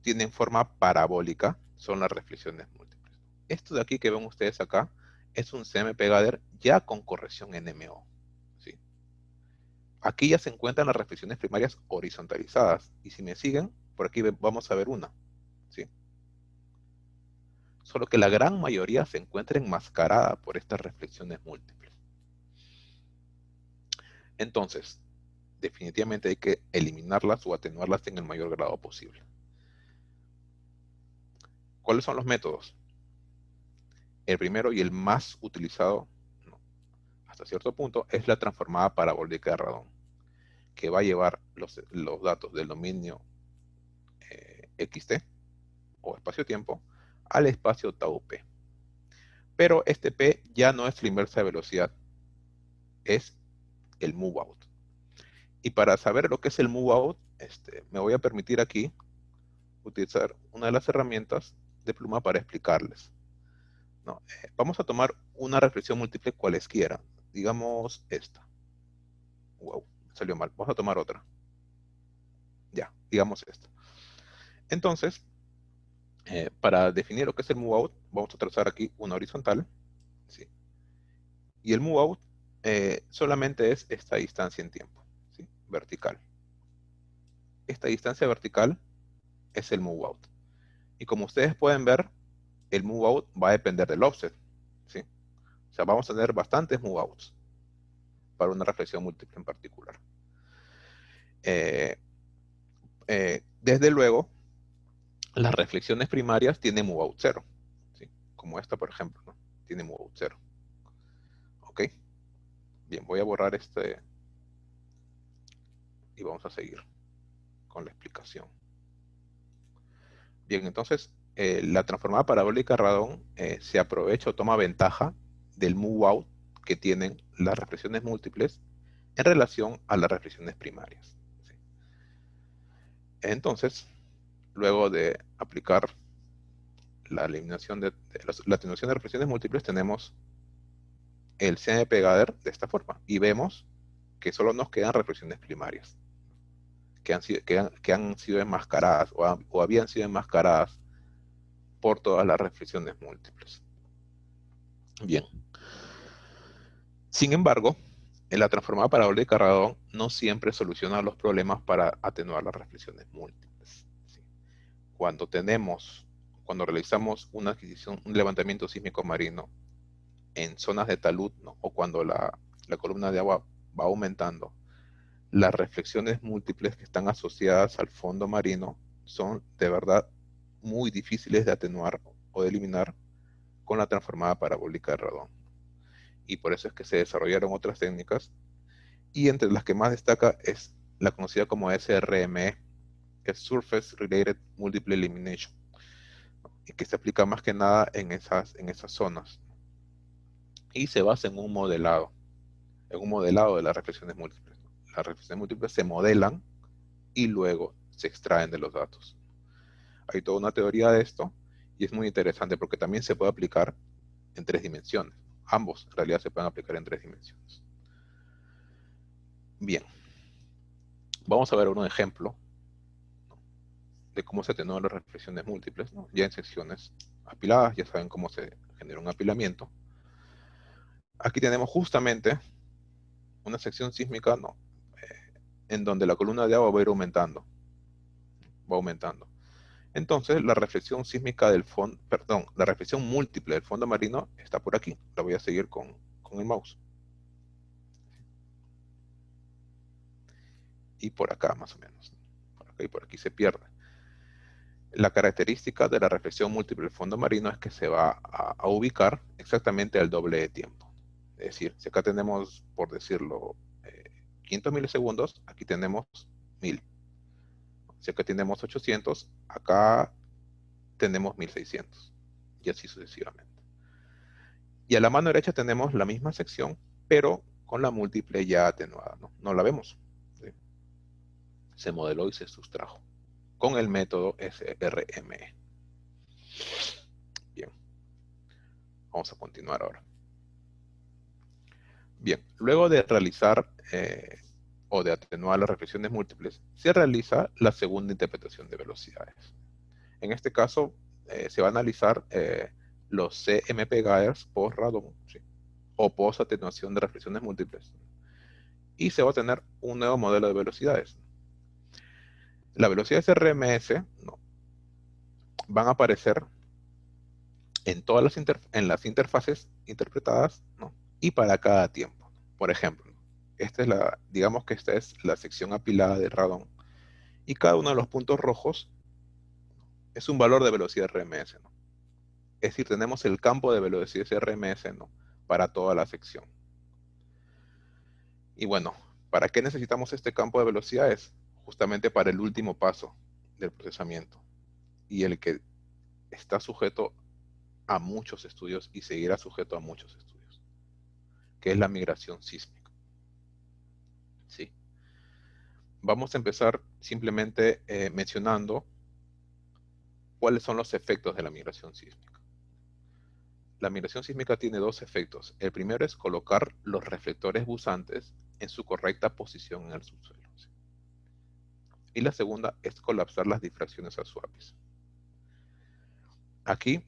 tienen forma parabólica, son las reflexiones múltiples. Esto de aquí que ven ustedes acá es un CMP Gather ya con corrección NMO. ¿Sí? Aquí ya se encuentran las reflexiones primarias horizontalizadas. Y si me siguen, por aquí vamos a ver una. ¿Sí? Solo que la gran mayoría se encuentra enmascarada por estas reflexiones múltiples. Entonces, definitivamente hay que eliminarlas o atenuarlas en el mayor grado posible. ¿Cuáles son los métodos? El primero y el más utilizado, no, hasta cierto punto, es la transformada parabólica de Radon, que va a llevar los datos del dominio XT o espacio-tiempo al espacio tau P. Pero este P ya no es la inversa de velocidad, es el move out. Y para saber lo que es el move out, me voy a permitir aquí utilizar una de las herramientas de Pluma para explicarles. ¿No? Vamos a tomar una reflexión múltiple cualesquiera, digamos esta. Wow, salió mal. Vamos a tomar otra. Ya, digamos esta. Entonces, para definir lo que es el move out, vamos a trazar aquí una horizontal. ¿Sí? Y el move out solamente es esta distancia en tiempo, ¿sí? Vertical. Esta distancia vertical es el move out. Y como ustedes pueden ver, el move out va a depender del offset. ¿Sí? O sea, vamos a tener bastantes move outs para una reflexión múltiple en particular. Desde luego, las reflexiones primarias tienen move out 0. ¿Sí? Como esta, por ejemplo, ¿no? Tiene move out 0. ¿Ok? Bien, voy a borrar este y vamos a seguir con la explicación. Bien, entonces, la transformada parabólica Radon se aprovecha o toma ventaja del move out que tienen las reflexiones múltiples en relación a las reflexiones primarias. ¿Sí? Entonces, luego de aplicar la eliminación la atenuación de reflexiones múltiples, tenemos el CMP Gather de esta forma y vemos que solo nos quedan reflexiones primarias que han sido enmascaradas o habían sido enmascaradas por todas las reflexiones múltiples. Bien. Sin embargo, en la transformada parabólica Radon no siempre soluciona los problemas para atenuar las reflexiones múltiples. ¿Sí? Cuando realizamos una adquisición, un levantamiento sísmico marino en zonas de talud, ¿no? O cuando la columna de agua va aumentando, las reflexiones múltiples que están asociadas al fondo marino son de verdad muy difíciles de atenuar o de eliminar con la transformada parabólica de Radon. Y por eso es que se desarrollaron otras técnicas, y entre las que más destaca es la conocida como SRME, que es Surface Related Multiple Elimination, y que se aplica más que nada en esas zonas. Y se basa en un modelado de las reflexiones múltiples. Las reflexiones múltiples se modelan y luego se extraen de los datos. Hay toda una teoría de esto y es muy interesante porque también se puede aplicar en 3 dimensiones. Ambos en realidad se pueden aplicar en 3 dimensiones. Bien, vamos a ver un ejemplo de cómo se atenúan las reflexiones múltiples, ¿no? Ya en secciones apiladas, ya saben cómo se genera un apilamiento. Aquí tenemos justamente una sección sísmica, ¿no? En donde la columna de agua va a ir aumentando. Va aumentando. Entonces, la reflexión sísmica del fondo, perdón, la reflexión múltiple del fondo marino está por aquí. La voy a seguir con el mouse. Y por acá, más o menos. Por acá y por aquí se pierde. La característica de la reflexión múltiple del fondo marino es que se va a ubicar exactamente al doble de tiempo. Es decir, si acá tenemos, por decirlo, 500 milisegundos, aquí tenemos 1000. Si acá tenemos 800, acá tenemos 1600. Y así sucesivamente. Y a la mano derecha tenemos la misma sección, pero con la múltiple ya atenuada. No la vemos. ¿Sí? Se modeló y se sustrajo con el método SRME. Bien, vamos a continuar ahora. Bien, luego de realizar o de atenuar las reflexiones múltiples, se realiza la segunda interpretación de velocidades. En este caso, se va a analizar los CMP Gyres post-radon, ¿sí? O post-atenuación de reflexiones múltiples. Y se va a tener un nuevo modelo de velocidades. Las velocidades RMS, ¿no?, van a aparecer en todas las interfaces interpretadas, ¿no?, y para cada tiempo. Por ejemplo, digamos que esta es la sección apilada de radón, y cada uno de los puntos rojos es un valor de velocidad RMS, ¿no? Es decir, tenemos el campo de velocidad RMS, ¿no?, para toda la sección. Y bueno, ¿para qué necesitamos este campo de velocidades? Justamente para el último paso del procesamiento, y el que está sujeto a muchos estudios y seguirá sujeto a muchos estudios, que es la migración sísmica. ¿Sí? Vamos a empezar simplemente mencionando cuáles son los efectos de la migración sísmica. La migración sísmica tiene dos efectos. El primero es colocar los reflectores busantes en su correcta posición en el subsuelo, ¿sí? Y la segunda es colapsar las difracciones a su ápice. Aquí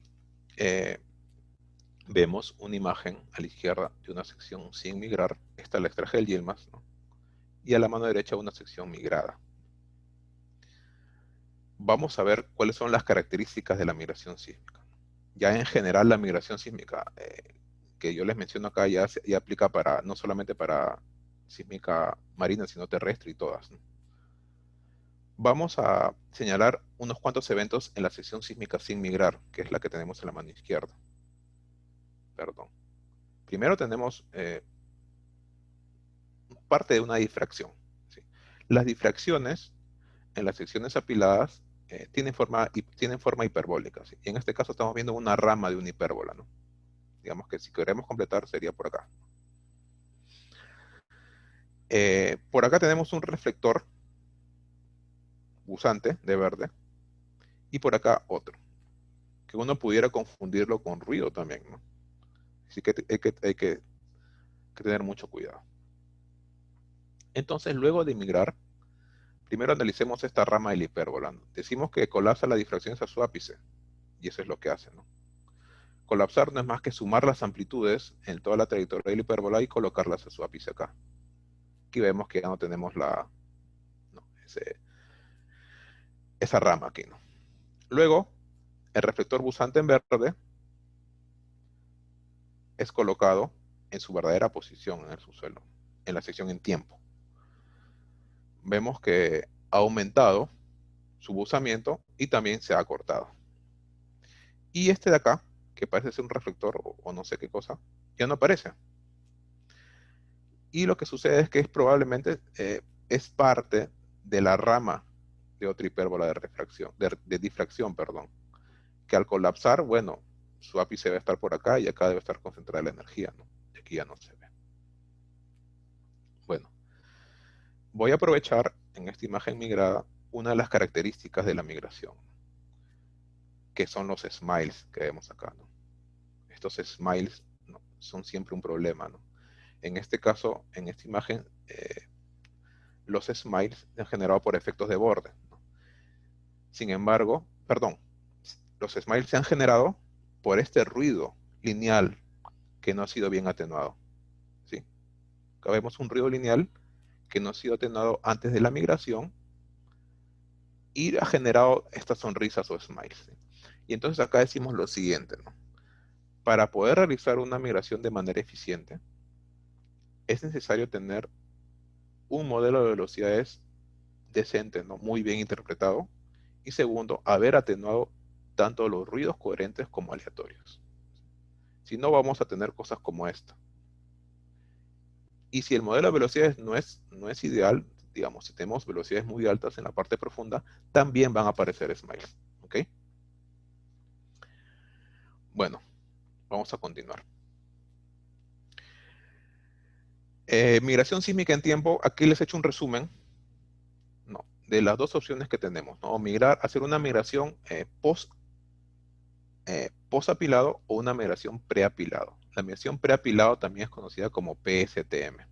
vemos una imagen a la izquierda de una sección sin migrar. Esta la extraje del Yilmaz, ¿no? Y a la mano derecha una sección migrada. Vamos a ver cuáles son las características de la migración sísmica. Ya en general la migración sísmica que yo les menciono acá ya aplica para, no solamente para sísmica marina, sino terrestre y todas, ¿no? Vamos a señalar unos cuantos eventos en la sección sísmica sin migrar, que es la que tenemos en la mano izquierda. Perdón. Primero tenemos parte de una difracción, ¿sí? Las difracciones en las secciones apiladas tienen forma hiperbólica, ¿sí? Y en este caso estamos viendo una rama de una hipérbola, ¿no? Digamos que si queremos completar sería por acá. Por acá tenemos un reflector busante de verde, y por acá otro, que uno pudiera confundirlo con ruido también, ¿no? Así que hay que tener mucho cuidado. Entonces, luego de migrar, primero analicemos esta rama de la hipérbola, ¿no? Decimos que colapsa las difracciones a su ápice, y eso es lo que hace, ¿no? Colapsar no es más que sumar las amplitudes en toda la trayectoria de la hipérbola y colocarlas a su ápice acá. Aquí vemos que ya no tenemos esa rama aquí, ¿no? Luego, el reflector busante en verde es colocado en su verdadera posición en el subsuelo, en la sección en tiempo. Vemos que ha aumentado su buzamiento y también se ha cortado. Y este de acá, que parece ser un reflector o no sé qué cosa, ya no aparece. Y lo que sucede es que probablemente es parte de la rama de otra hipérbola de refracción, de difracción, perdón, que al colapsar, bueno, su ápice debe estar por acá y acá debe estar concentrada la energía, ¿no? Y aquí ya no se ve. Bueno, voy a aprovechar en esta imagen migrada una de las características de la migración, que son los smiles que vemos acá, ¿no? Estos smiles, ¿no?, son siempre un problema, ¿no? En este caso, en esta imagen, los smiles son generados por efectos de borde, ¿no? Sin embargo, perdón, los smiles se han generado por este ruido lineal que no ha sido bien atenuado, ¿sí? Acá vemos un ruido lineal que no ha sido atenuado antes de la migración y ha generado estas sonrisas o smiles, ¿sí? Y entonces acá decimos lo siguiente, ¿no? Para poder realizar una migración de manera eficiente, es necesario tener un modelo de velocidades decente, ¿no? Muy bien interpretado. Y segundo, haber atenuado tanto los ruidos coherentes como aleatorios. Si no, vamos a tener cosas como esta. Y si el modelo de velocidades no es ideal, digamos, si tenemos velocidades muy altas en la parte profunda, también van a aparecer smiles. ¿Ok? Bueno, vamos a continuar. Migración sísmica en tiempo. Aquí les he hecho un resumen, ¿no? De las dos opciones que tenemos, ¿no? Hacer una migración post-apilado o una migración preapilado. La migración preapilado también es conocida como PSTM.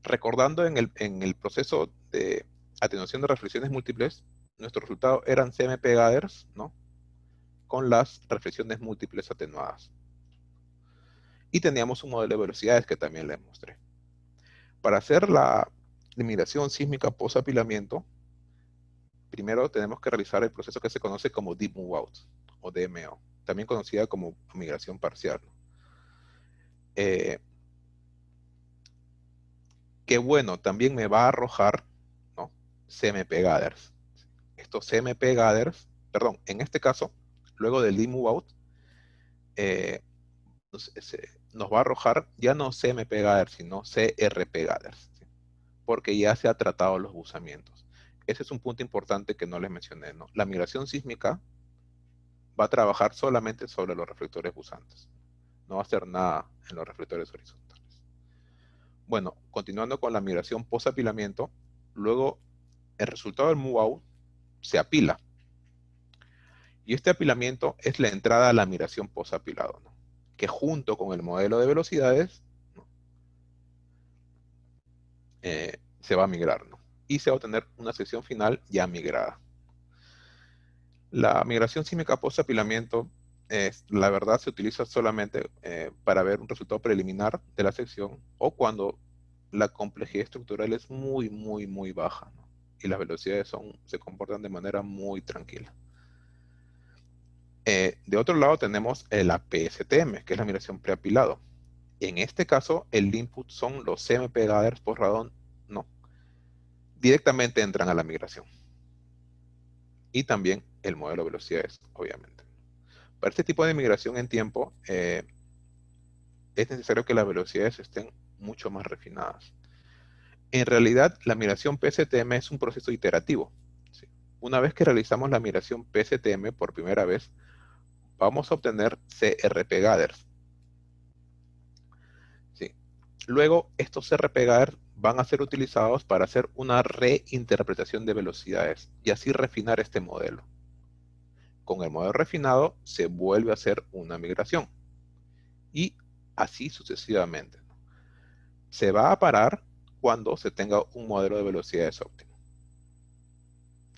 Recordando en el proceso de atenuación de reflexiones múltiples, nuestros resultados eran CMP gathers, ¿no? Con las reflexiones múltiples atenuadas. Y teníamos un modelo de velocidades que también les mostré. Para hacer la migración sísmica post-apilamiento, primero tenemos que realizar el proceso que se conoce como Deep Move Out, o DMO, también conocida como migración parcial, ¿no? Que bueno, también me va a arrojar, ¿no? CMP gathers. Estos CMP gathers, perdón, en este caso, luego del Deep Move Out, eh, nos va a arrojar ya no CMP gathers, sino CRP gathers, ¿sí? Porque ya se ha tratado los buzamientos. Ese es un punto importante que no les mencioné, ¿no? La migración sísmica va a trabajar solamente sobre los reflectores buzantes. No va a hacer nada en los reflectores horizontales. Bueno, continuando con la migración post-apilamiento, luego el resultado del move out se apila. Y este apilamiento es la entrada a la migración post-apilado, ¿no? Que junto con el modelo de velocidades, ¿no? Se va a migrar, ¿no? Y se va a obtener una sección final ya migrada. La migración sísmica post-apilamiento, la verdad, se utiliza solamente para ver un resultado preliminar de la sección o cuando la complejidad estructural es muy, muy, muy baja, ¿no? Y las velocidades se comportan de manera muy tranquila. De otro lado tenemos la PSTM, que es la migración preapilado. En este caso, el input son los CMP gathers por radón, no. Directamente entran a la migración. Y también el modelo de velocidades, obviamente. Para este tipo de migración en tiempo, es necesario que las velocidades estén mucho más refinadas. En realidad, la migración PSTM es un proceso iterativo, ¿sí? Una vez que realizamos la migración PSTM por primera vez, vamos a obtener CRP gathers, ¿sí? Luego, estos CRP gathers van a ser utilizados para hacer una reinterpretación de velocidades y así refinar este modelo. Con el modelo refinado se vuelve a hacer una migración y así sucesivamente. Se va a parar cuando se tenga un modelo de velocidades óptimo,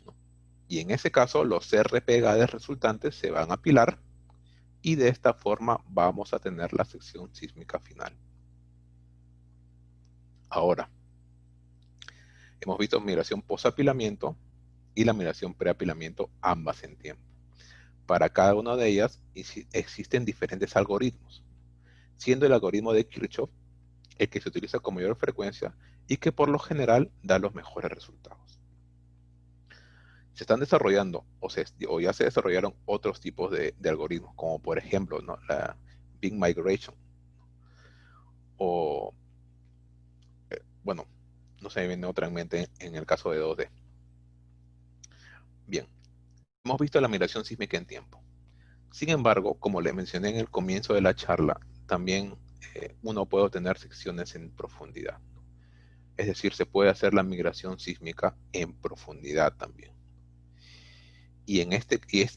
¿no? Y en ese caso los CRP gathers resultantes se van a apilar y de esta forma vamos a tener la sección sísmica final. Ahora, hemos visto migración post-apilamiento y la migración preapilamiento, ambas en tiempo. Para cada una de ellas existen diferentes algoritmos, siendo el algoritmo de Kirchhoff el que se utiliza con mayor frecuencia y que por lo general da los mejores resultados. Se están desarrollando o ya se desarrollaron otros tipos de algoritmos, como por ejemplo, ¿no? La Big Migration, o bueno, no se me viene otra en mente en el caso de 2D. Bien, hemos visto la migración sísmica en tiempo. Sin embargo, como le mencioné en el comienzo de la charla, también uno puede obtener secciones en profundidad. Es decir, se puede hacer la migración sísmica en profundidad también. Y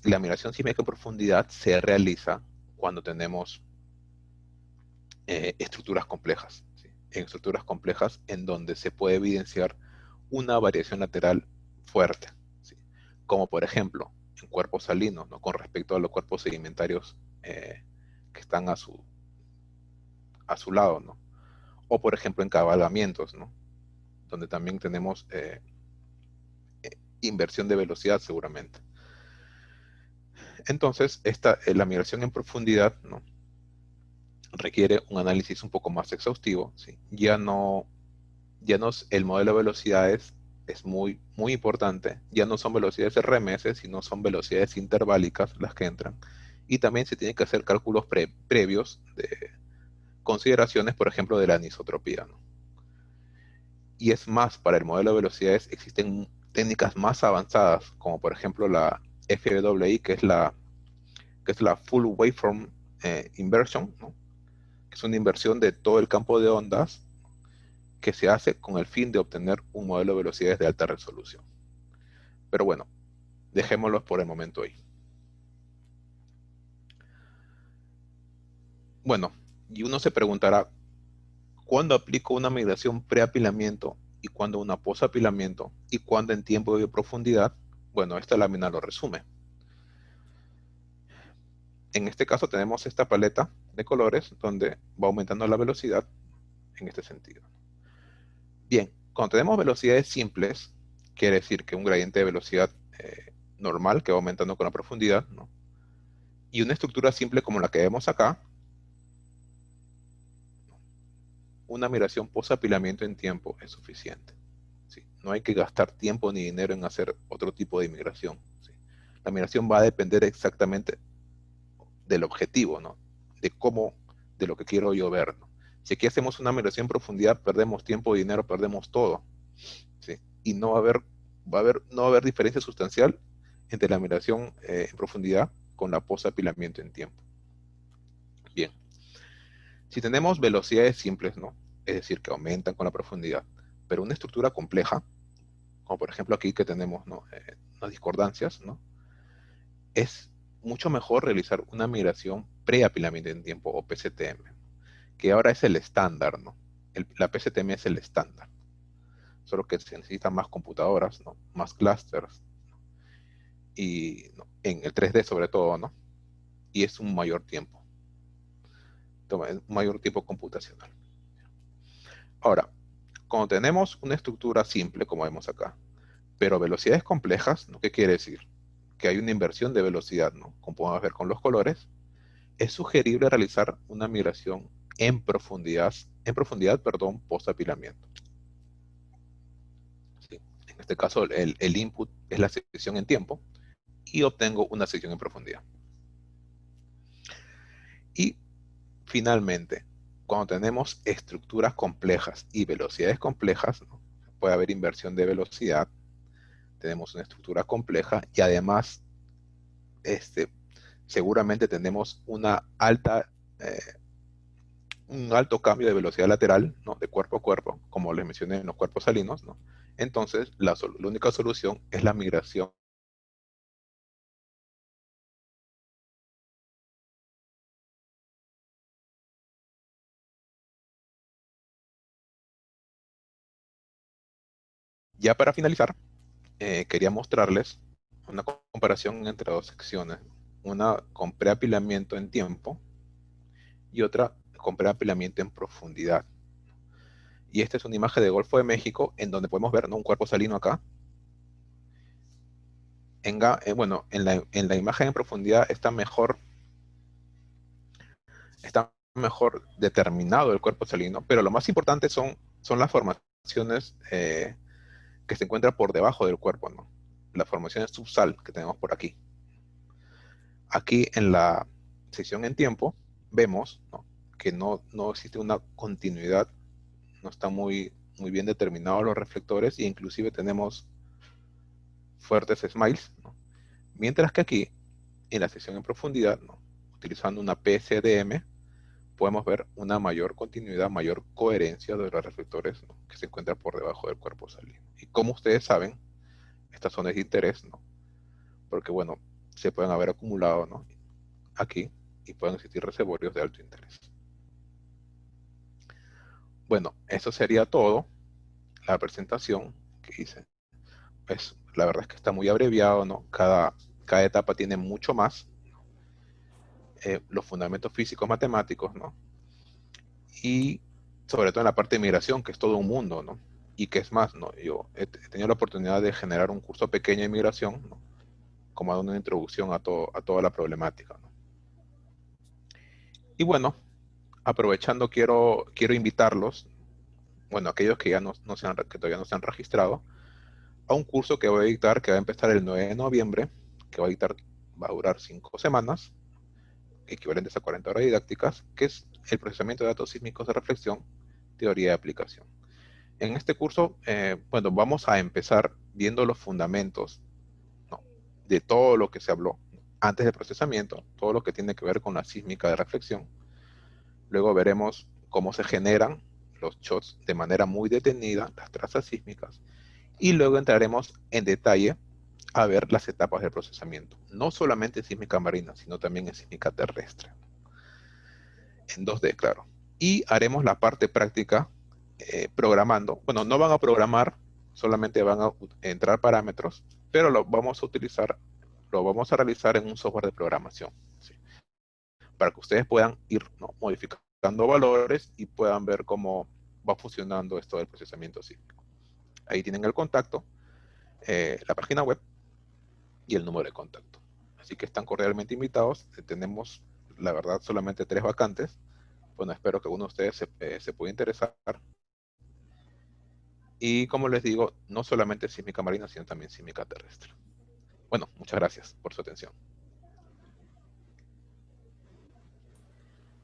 la migración sísmica en profundidad se realiza cuando tenemos estructuras complejas, ¿sí? En estructuras complejas en donde se puede evidenciar una variación lateral fuerte, ¿sí? como por ejemplo en cuerpos salinos, ¿no? Con respecto a los cuerpos sedimentarios que están a su lado, ¿no? O por ejemplo en cabalgamientos, ¿no? Donde también tenemos inversión de velocidad seguramente. Entonces, la migración en profundidad, ¿no? Requiere un análisis un poco más exhaustivo, ¿sí? El modelo de velocidades es muy importante. Ya no son velocidades RMS, sino son velocidades interválicas las que entran. Y también se tienen que hacer cálculos previos de consideraciones, por ejemplo, de la anisotropía, ¿no? Y es más, para el modelo de velocidades existen técnicas más avanzadas, como por ejemplo la FWI, que es la Full Waveform Inversion, ¿no? Que es una inversión de todo el campo de ondas que se hace con el fin de obtener un modelo de velocidades de alta resolución. Pero bueno, dejémoslos por el momento ahí. Bueno, y uno se preguntará, ¿cuándo aplico una migración preapilamiento y cuándo una posapilamiento y cuándo en tiempo de profundidad? Bueno, esta lámina lo resume. En este caso tenemos esta paleta de colores donde va aumentando la velocidad en este sentido. Bien, cuando tenemos velocidades simples, quiere decir que un gradiente de velocidad normal que va aumentando con la profundidad, ¿no? Y una estructura simple como la que vemos acá, una migración post-apilamiento en tiempo es suficiente, ¿sí? No hay que gastar tiempo ni dinero en hacer otro tipo de migración, ¿sí? La migración va a depender exactamente del objetivo, ¿no? De lo que quiero yo ver, ¿no? Si aquí hacemos una migración en profundidad, perdemos tiempo, dinero, perdemos todo, ¿sí? Y no va a haber diferencia sustancial entre la migración en profundidad con la post-apilamiento en tiempo. Bien, si tenemos velocidades simples, ¿no? Es decir, que aumentan con la profundidad, pero una estructura compleja, como por ejemplo aquí que tenemos, ¿no? Unas discordancias, ¿no? Es mucho mejor realizar una migración preapilamiento en tiempo o PCTM, que ahora es el estándar, ¿no? La PCTM es el estándar, solo que se necesitan más computadoras, ¿no? Más clusters, y ¿no? En el 3D sobre todo, ¿no? Y es un mayor tiempo, un mayor tiempo computacional. Ahora, cuando tenemos una estructura simple, como vemos acá, pero velocidades complejas, ¿no? ¿Qué quiere decir? Que hay una inversión de velocidad, ¿no? Como podemos ver con los colores, es sugerible realizar una migración perdón, post-apilamiento. ¿Sí? En este caso, el input es la sección en tiempo y obtengo una sección en profundidad. Y finalmente, cuando tenemos estructuras complejas y velocidades complejas, ¿no? Puede haber inversión de velocidad, tenemos una estructura compleja y además seguramente tenemos un alto cambio de velocidad lateral, ¿no? De cuerpo a cuerpo, como les mencioné en los cuerpos salinos, ¿no? Entonces, la única solución es la migración. Ya para finalizar, quería mostrarles una comparación entre dos secciones, una con preapilamiento en tiempo y otra con preapilamiento en profundidad. Y esta es una imagen de Golfo de México en donde podemos ver, ¿no? Un cuerpo salino acá. Bueno, en la imagen en profundidad está mejor determinado el cuerpo salino, pero lo más importante son las formaciones que se encuentran por debajo del cuerpo, ¿no? Las formaciones subsal que tenemos por aquí. Aquí en la sección en tiempo vemos, ¿no? Que no existe una continuidad, no están muy bien determinados los reflectores e inclusive tenemos fuertes smiles, ¿no? Mientras que aquí, en la sección en profundidad, ¿no? Utilizando una PSDM, podemos ver una mayor continuidad, mayor coherencia de los reflectores, ¿no? Que se encuentran por debajo del cuerpo salino. Y como ustedes saben, estas zonas de interés, ¿no? Porque, bueno, se pueden haber acumulado, ¿no? Aquí y pueden existir reservorios de alto interés. Bueno, eso sería todo, la presentación que hice. la verdad es que está muy abreviado, ¿no? Cada etapa tiene mucho más, los fundamentos físicos matemáticos, ¿no? Y sobre todo en la parte de migración, que es todo un mundo, ¿no? Y que es más, ¿no? Yo he tenido la oportunidad de generar un curso pequeño de migración, ¿no? Como dando una introducción a toda la problemática, ¿no? Y bueno, aprovechando, quiero invitarlos, bueno, aquellos que, que todavía no se han registrado, a un curso que voy a dictar, que va a empezar el 9 de noviembre, que va a dictar, va a durar 5 semanas, equivalentes a 40 horas didácticas, que es el procesamiento de datos sísmicos de reflexión, teoría de aplicación. En este curso, bueno, vamos a empezar viendo los fundamentos, ¿no? De todo lo que se habló antes del procesamiento, todo lo que tiene que ver con la sísmica de reflexión. Luego veremos cómo se generan los shots de manera muy detenida, las trazas sísmicas, y luego entraremos en detalle a ver las etapas del procesamiento, no solamente en sísmica marina, sino también en sísmica terrestre, en 2D, claro. Y haremos la parte práctica programando. Bueno, no van a programar, solamente van a entrar parámetros, pero lo vamos a utilizar, lo vamos a realizar en un software de programación, ¿sí? Para que ustedes puedan ir, ¿no?, modificando valores y puedan ver cómo va funcionando esto del procesamiento sísmico. Ahí tienen el contacto, la página web y el número de contacto. Así que están cordialmente invitados. Tenemos, la verdad, solamente 3 vacantes. Bueno, espero que alguno de ustedes se pueda interesar. Y como les digo, no solamente sísmica marina, sino también sísmica terrestre. Bueno, muchas gracias por su atención.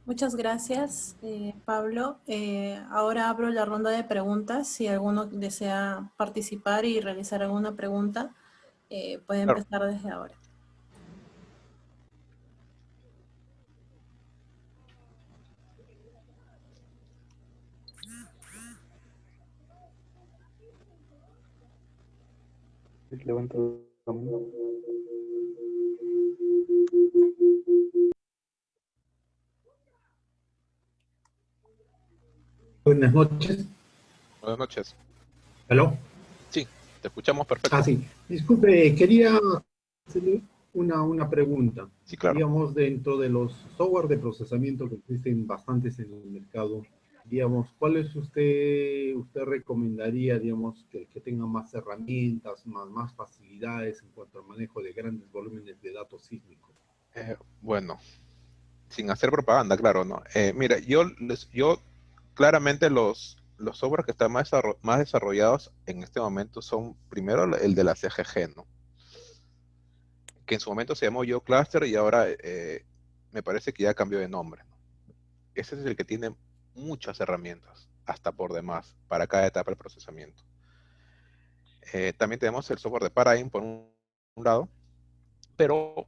Muchas gracias, Pablo. Ahora abro la ronda de preguntas. Si alguno desea participar y realizar alguna pregunta, puede Claro. empezar desde ahora. Levanto la mano. Buenas noches. Buenas noches. ¿Aló? Sí, te escuchamos Ah, perfecto. sí. Disculpe, quería hacerle una pregunta. Sí, claro. Digamos, dentro de los software de procesamiento que existen bastantes en el mercado, digamos, ¿cuáles usted recomendaría, digamos, que tengan más herramientas, más facilidades en cuanto al manejo de grandes volúmenes de datos sísmicos? Bueno, sin hacer propaganda, claro, ¿no? Mira, yo claramente los software que están más desarrollados en este momento son primero el de la CGG, ¿no? Que en su momento se llamó GeoCluster y ahora me parece que ya cambió de nombre, ¿no? Ese es el que tiene muchas herramientas, hasta por demás, para cada etapa del procesamiento. También tenemos el software de Paradigm por un lado, pero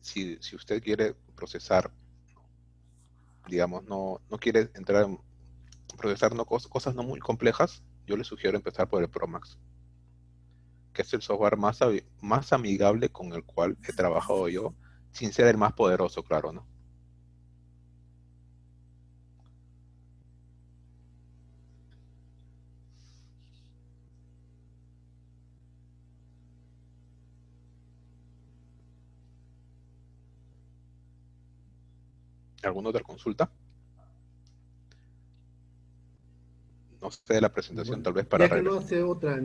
si usted quiere procesar, digamos, no quiere entrar en procesar cosas no muy complejas, yo le sugiero empezar por el Promax, que es el software más amigable con el cual he trabajado yo, sin ser el más poderoso, claro, ¿no? ¿Alguna otra consulta? No sé, la presentación Bueno, tal vez para ya que no regresar. hace otra,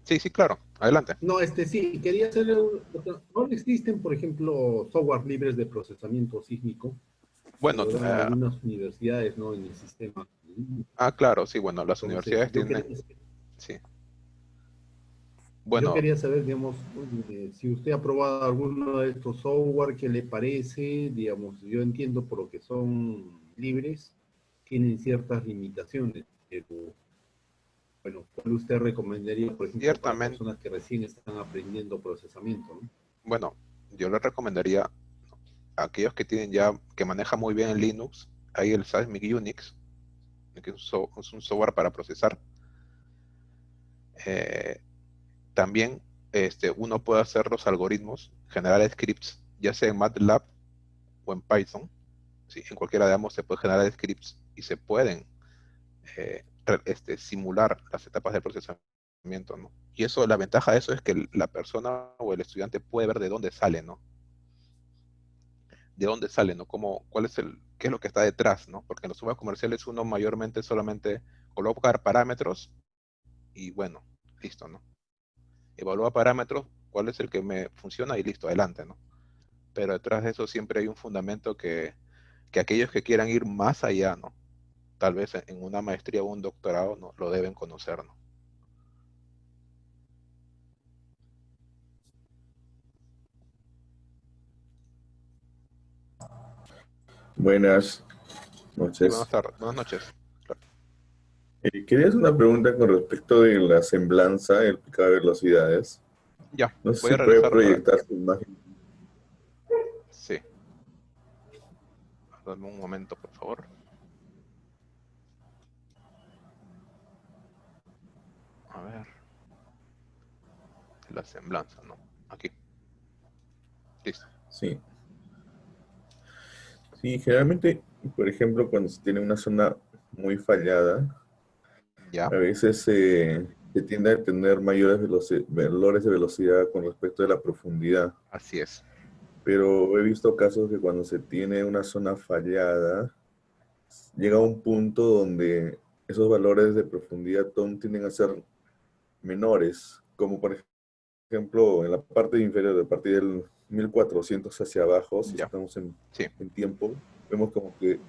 Sí, sí, claro, adelante. no, sí, quería hacerle otra. ¿No existen, por ejemplo, software libres de procesamiento sísmico que Bueno, lo dan algunas universidades, ¿no? En el sistema. claro, sí, bueno, las Entonces, universidades tienen, sí, yo bueno, quería saber, digamos, si usted ha probado alguno de estos software, ¿qué le parece? Digamos, yo entiendo por lo que son libres, tienen ciertas limitaciones, pero bueno, ¿cuál usted recomendaría, por ejemplo, para ciertamente, personas que recién están aprendiendo procesamiento, ¿no? bueno, yo le recomendaría a aquellos que tienen ya, que manejan muy bien el Linux, hay el Seismic Unix, que es un software para procesar. Eh, También uno puede hacer los algoritmos, generar scripts, ya sea en MATLAB o en Python. ¿Sí? En cualquiera de ambos se puede generar scripts y se pueden simular las etapas del procesamiento procesamiento, ¿no? Y eso, la ventaja de eso es que la persona o el estudiante puede ver de dónde sale, ¿no? De dónde sale, ¿no? Qué es lo que está detrás, ¿no? Porque en los sistemas comerciales uno mayormente solamente coloca parámetros y bueno, listo, ¿no? Evalúa parámetros, cuál es el que me funciona y listo, adelante, ¿no? Pero detrás de eso siempre hay un fundamento que aquellos que quieran ir más allá, ¿no? Tal vez en una maestría o un doctorado, ¿no? Lo deben conocer, ¿no? Buenas Sí, buenas noches. tardes, buenas noches. Claro. Quería hacer una pregunta con respecto de la semblanza, el picado de velocidades. Ya, No sé voy si a puede regresar para... proyectar su imagen. Sí, dame un momento, por favor. A ver, la semblanza, ¿no? Aquí, listo. Sí. Sí, generalmente, por ejemplo, cuando se tiene una zona muy fallada, Ya, a veces se tiende a tener mayores valores de velocidad con respecto de la profundidad. así es. Pero he visto casos que cuando se tiene una zona fallada, llega a un punto donde esos valores de profundidad tienden a ser menores, como por ejemplo en la parte inferior, de partir del 1400 hacia abajo, si Ya, estamos sí. en tiempo, vemos como que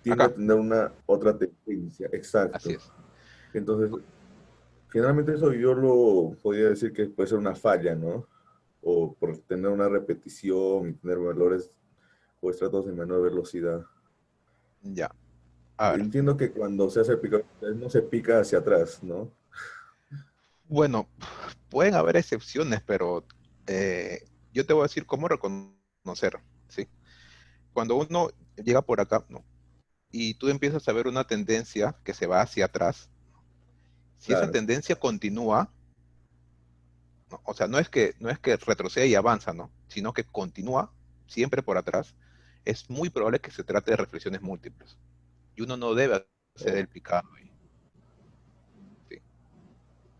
tiende a Acá, tener una otra tendencia, así exacto. es. Entonces, generalmente eso yo lo podría decir que puede ser una falla, ¿no? O por tener una repetición y tener valores o estratos de menor velocidad. Ya, a ver. Entiendo que cuando se hace el pico, no se pica hacia atrás, ¿no? Bueno, pueden haber excepciones, pero yo te voy a decir cómo reconocer, ¿sí? Cuando uno llega por acá, ¿no? Y tú empiezas a ver una tendencia que se va hacia atrás, si esa Claro. tendencia continúa, ¿no? O sea, no es que retrocede y avanza, ¿no? Sino que continúa siempre por atrás, es muy probable que se trate de reflexiones múltiples. Y uno no debe hacer Oh, el picado ahí, ¿sí?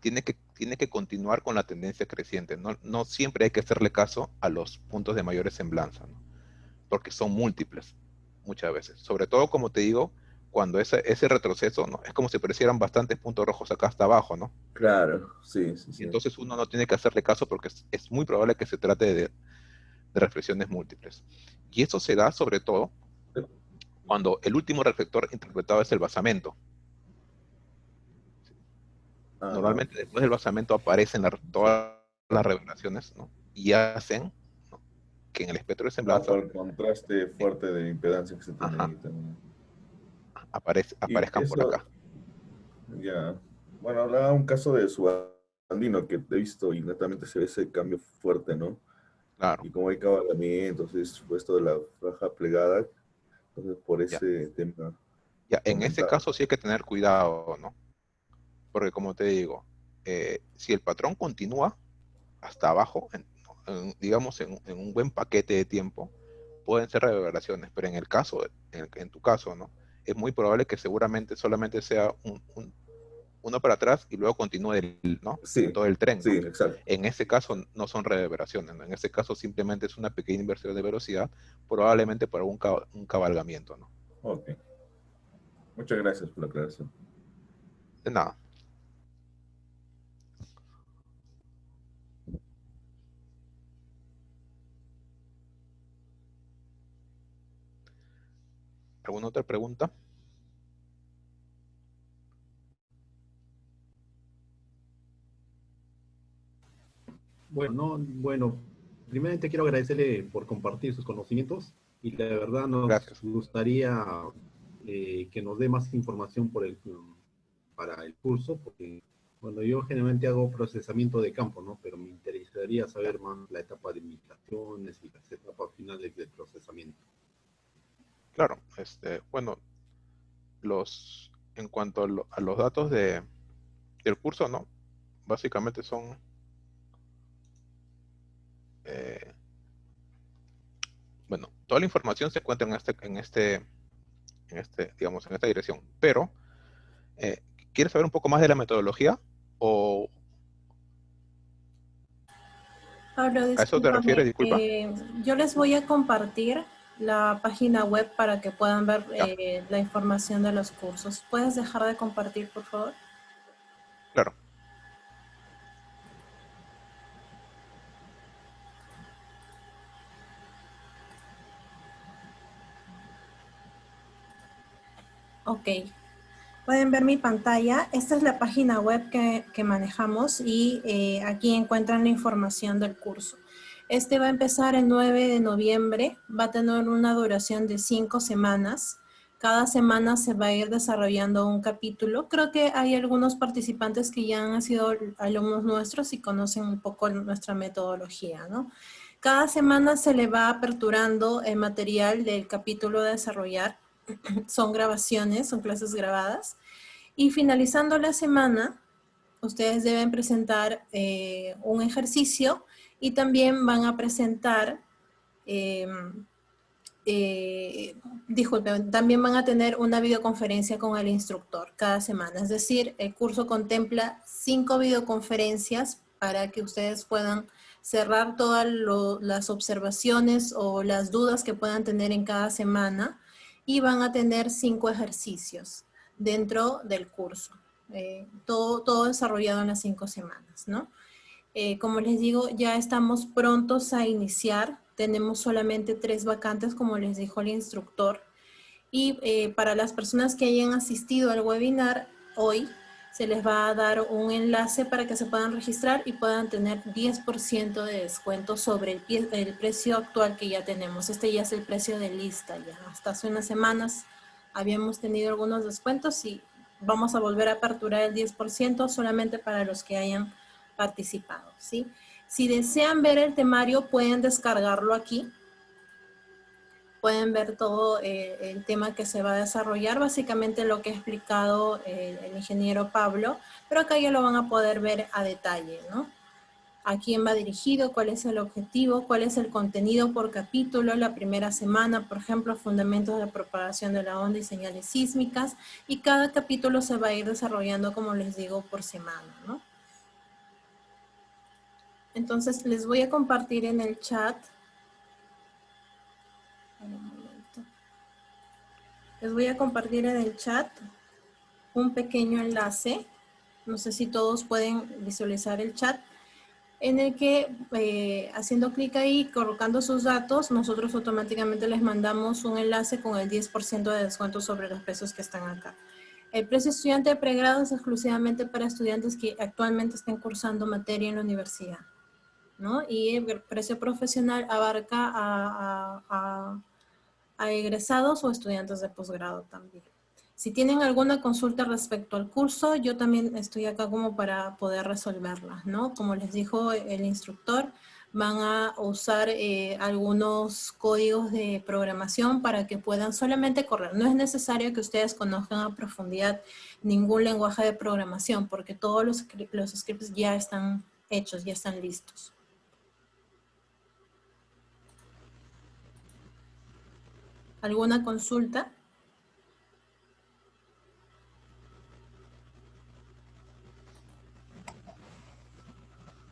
Tiene que continuar con la tendencia creciente. No, no siempre hay que hacerle caso a los puntos de mayores semblanza, ¿no? Porque son múltiples muchas veces. Sobre todo, como te digo, cuando ese retroceso, ¿no? Es como si aparecieran bastantes puntos rojos acá hasta abajo, ¿no? claro, sí, sí, Y sí. entonces uno no tiene que hacerle caso porque es muy probable que se trate de reflexiones múltiples. Y eso se da sobre todo cuando el último reflector interpretado es el basamento. Ajá. Normalmente después del basamento aparecen Sí. todas las revelaciones, ¿no? Y hacen, ¿no? Que en el espectro de Ah, semblanza por el contraste eh, fuerte de impedancia que se tiene ajá, ahí también. Y aparezcan por eso, acá. ya. Bueno, hablaba un caso de subandino que he visto y netamente se ve ese cambio fuerte, ¿no? Claro, Y como hay cabalgamientos, es puesto de la faja plegada, entonces por ya. ese tema Ya, en ese comentaba. caso sí hay que tener cuidado, ¿no? Porque como te digo, si el patrón continúa hasta abajo, digamos en un buen paquete de tiempo, pueden ser reverberaciones, pero en el caso, en tu caso, ¿no? Es muy probable que seguramente solamente sea uno para atrás y luego continúe ¿no? Sí, Todo el tren, sí, ¿no? exacto. En ese caso no son reverberaciones, ¿no? En ese caso simplemente es una pequeña inversión de velocidad, probablemente por un cabalgamiento, ¿no? Ok. Muchas gracias por la aclaración. De nada. ¿Alguna otra pregunta? Bueno, primeramente quiero agradecerle por compartir sus conocimientos y la verdad nos Gracias. gustaría que nos dé más información para el curso, porque bueno, yo generalmente hago procesamiento de campo, ¿no? Pero me interesaría Ya. saber más la etapa de migraciones y las etapas finales del procesamiento. Claro, bueno, en cuanto a los datos del curso, ¿no? Básicamente son, eh, bueno, toda la información se encuentra digamos, en esta dirección. Pero, eh, ¿quieres saber un poco más de la metodología? Pablo, ¿A eso te discúlpame, refieres? Disculpa. yo les voy a compartir la página web para que puedan ver Ya, la información de los cursos. ¿Puedes dejar de compartir, por favor? claro. Ok. Pueden ver mi pantalla. Esta es la página web que manejamos y aquí encuentran la información del curso. Este va a empezar el 9 de noviembre. Va a tener una duración de 5 semanas. Cada semana se va a ir desarrollando un capítulo. Creo que hay algunos participantes que ya han sido alumnos nuestros y conocen un poco nuestra metodología, ¿no? Cada semana se le va aperturando el material del capítulo a desarrollar. Son grabaciones, son clases grabadas. Y finalizando la semana, ustedes deben presentar un ejercicio y también van a presentar, eh, disculpen, también van a tener una videoconferencia con el instructor cada semana. Es decir, el curso contempla 5 videoconferencias para que ustedes puedan cerrar todas las observaciones o las dudas que puedan tener en cada semana y van a tener 5 ejercicios dentro del curso. Todo desarrollado en las 5 semanas, ¿no? Como les digo, ya estamos prontos a iniciar. Tenemos solamente 3 vacantes, como les dijo el instructor. Y para las personas que hayan asistido al webinar hoy, se les va a dar un enlace para que se puedan registrar y puedan tener 10% de descuento sobre el precio actual que ya tenemos. Este ya es el precio de lista. Ya hasta hace unas semanas habíamos tenido algunos descuentos y vamos a volver a aperturar el 10% solamente para los que hayan participado, ¿sí? Si desean ver el temario, pueden descargarlo aquí. Pueden ver todo el tema que se va a desarrollar, básicamente lo que ha explicado el ingeniero Pablo, pero acá ya lo van a poder ver a detalle, ¿no? A quién va dirigido, cuál es el objetivo, cuál es el contenido por capítulo, la primera semana, por ejemplo, fundamentos de propagación de la onda y señales sísmicas, y cada capítulo se va a ir desarrollando, como les digo, por semana, ¿no? Entonces, les voy a compartir en el chat. Un momento. Les voy a compartir en el chat un pequeño enlace. No sé si todos pueden visualizar el chat, en el que haciendo clic ahí, colocando sus datos, nosotros automáticamente les mandamos un enlace con el 10% de descuento sobre los precios que están acá. El precio estudiante de pregrado es exclusivamente para estudiantes que actualmente estén cursando materia en la universidad, ¿no? Y el precio profesional abarca a egresados o estudiantes de posgrado también. Si tienen alguna consulta respecto al curso, yo también estoy acá como para poder resolverla, ¿no? Como les dijo el instructor, van a usar algunos códigos de programación para que puedan solamente correr. No es necesario que ustedes conozcan a profundidad ningún lenguaje de programación, porque todos los scripts ya están hechos, ya están listos. ¿Alguna consulta?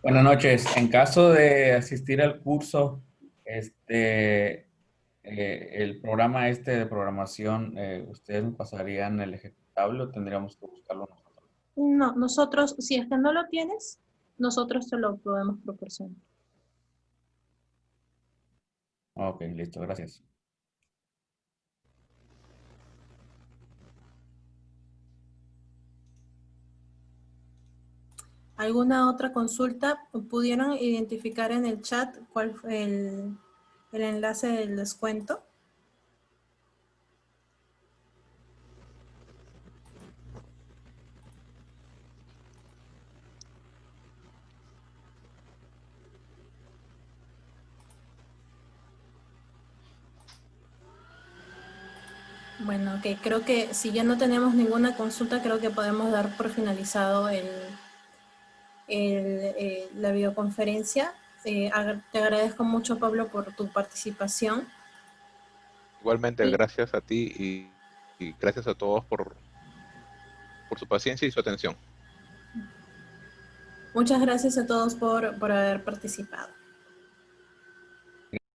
Buenas noches. En caso de asistir al curso, el programa de programación, ¿ustedes nos pasarían el ejecutable o tendríamos que buscarlo nosotros? No, nosotros, si es que no lo tienes, nosotros te lo podemos proporcionar. Ok, listo, gracias. ¿Alguna otra consulta? ¿Pudieron identificar en el chat cuál fue el enlace del descuento? Bueno, ok, creo que si ya no tenemos ninguna consulta, creo que podemos dar por finalizado la videoconferencia. Te agradezco mucho, Pablo, por tu participación. Igualmente, Y gracias a ti y gracias a todos por su paciencia y su atención. muchas gracias a todos por haber participado.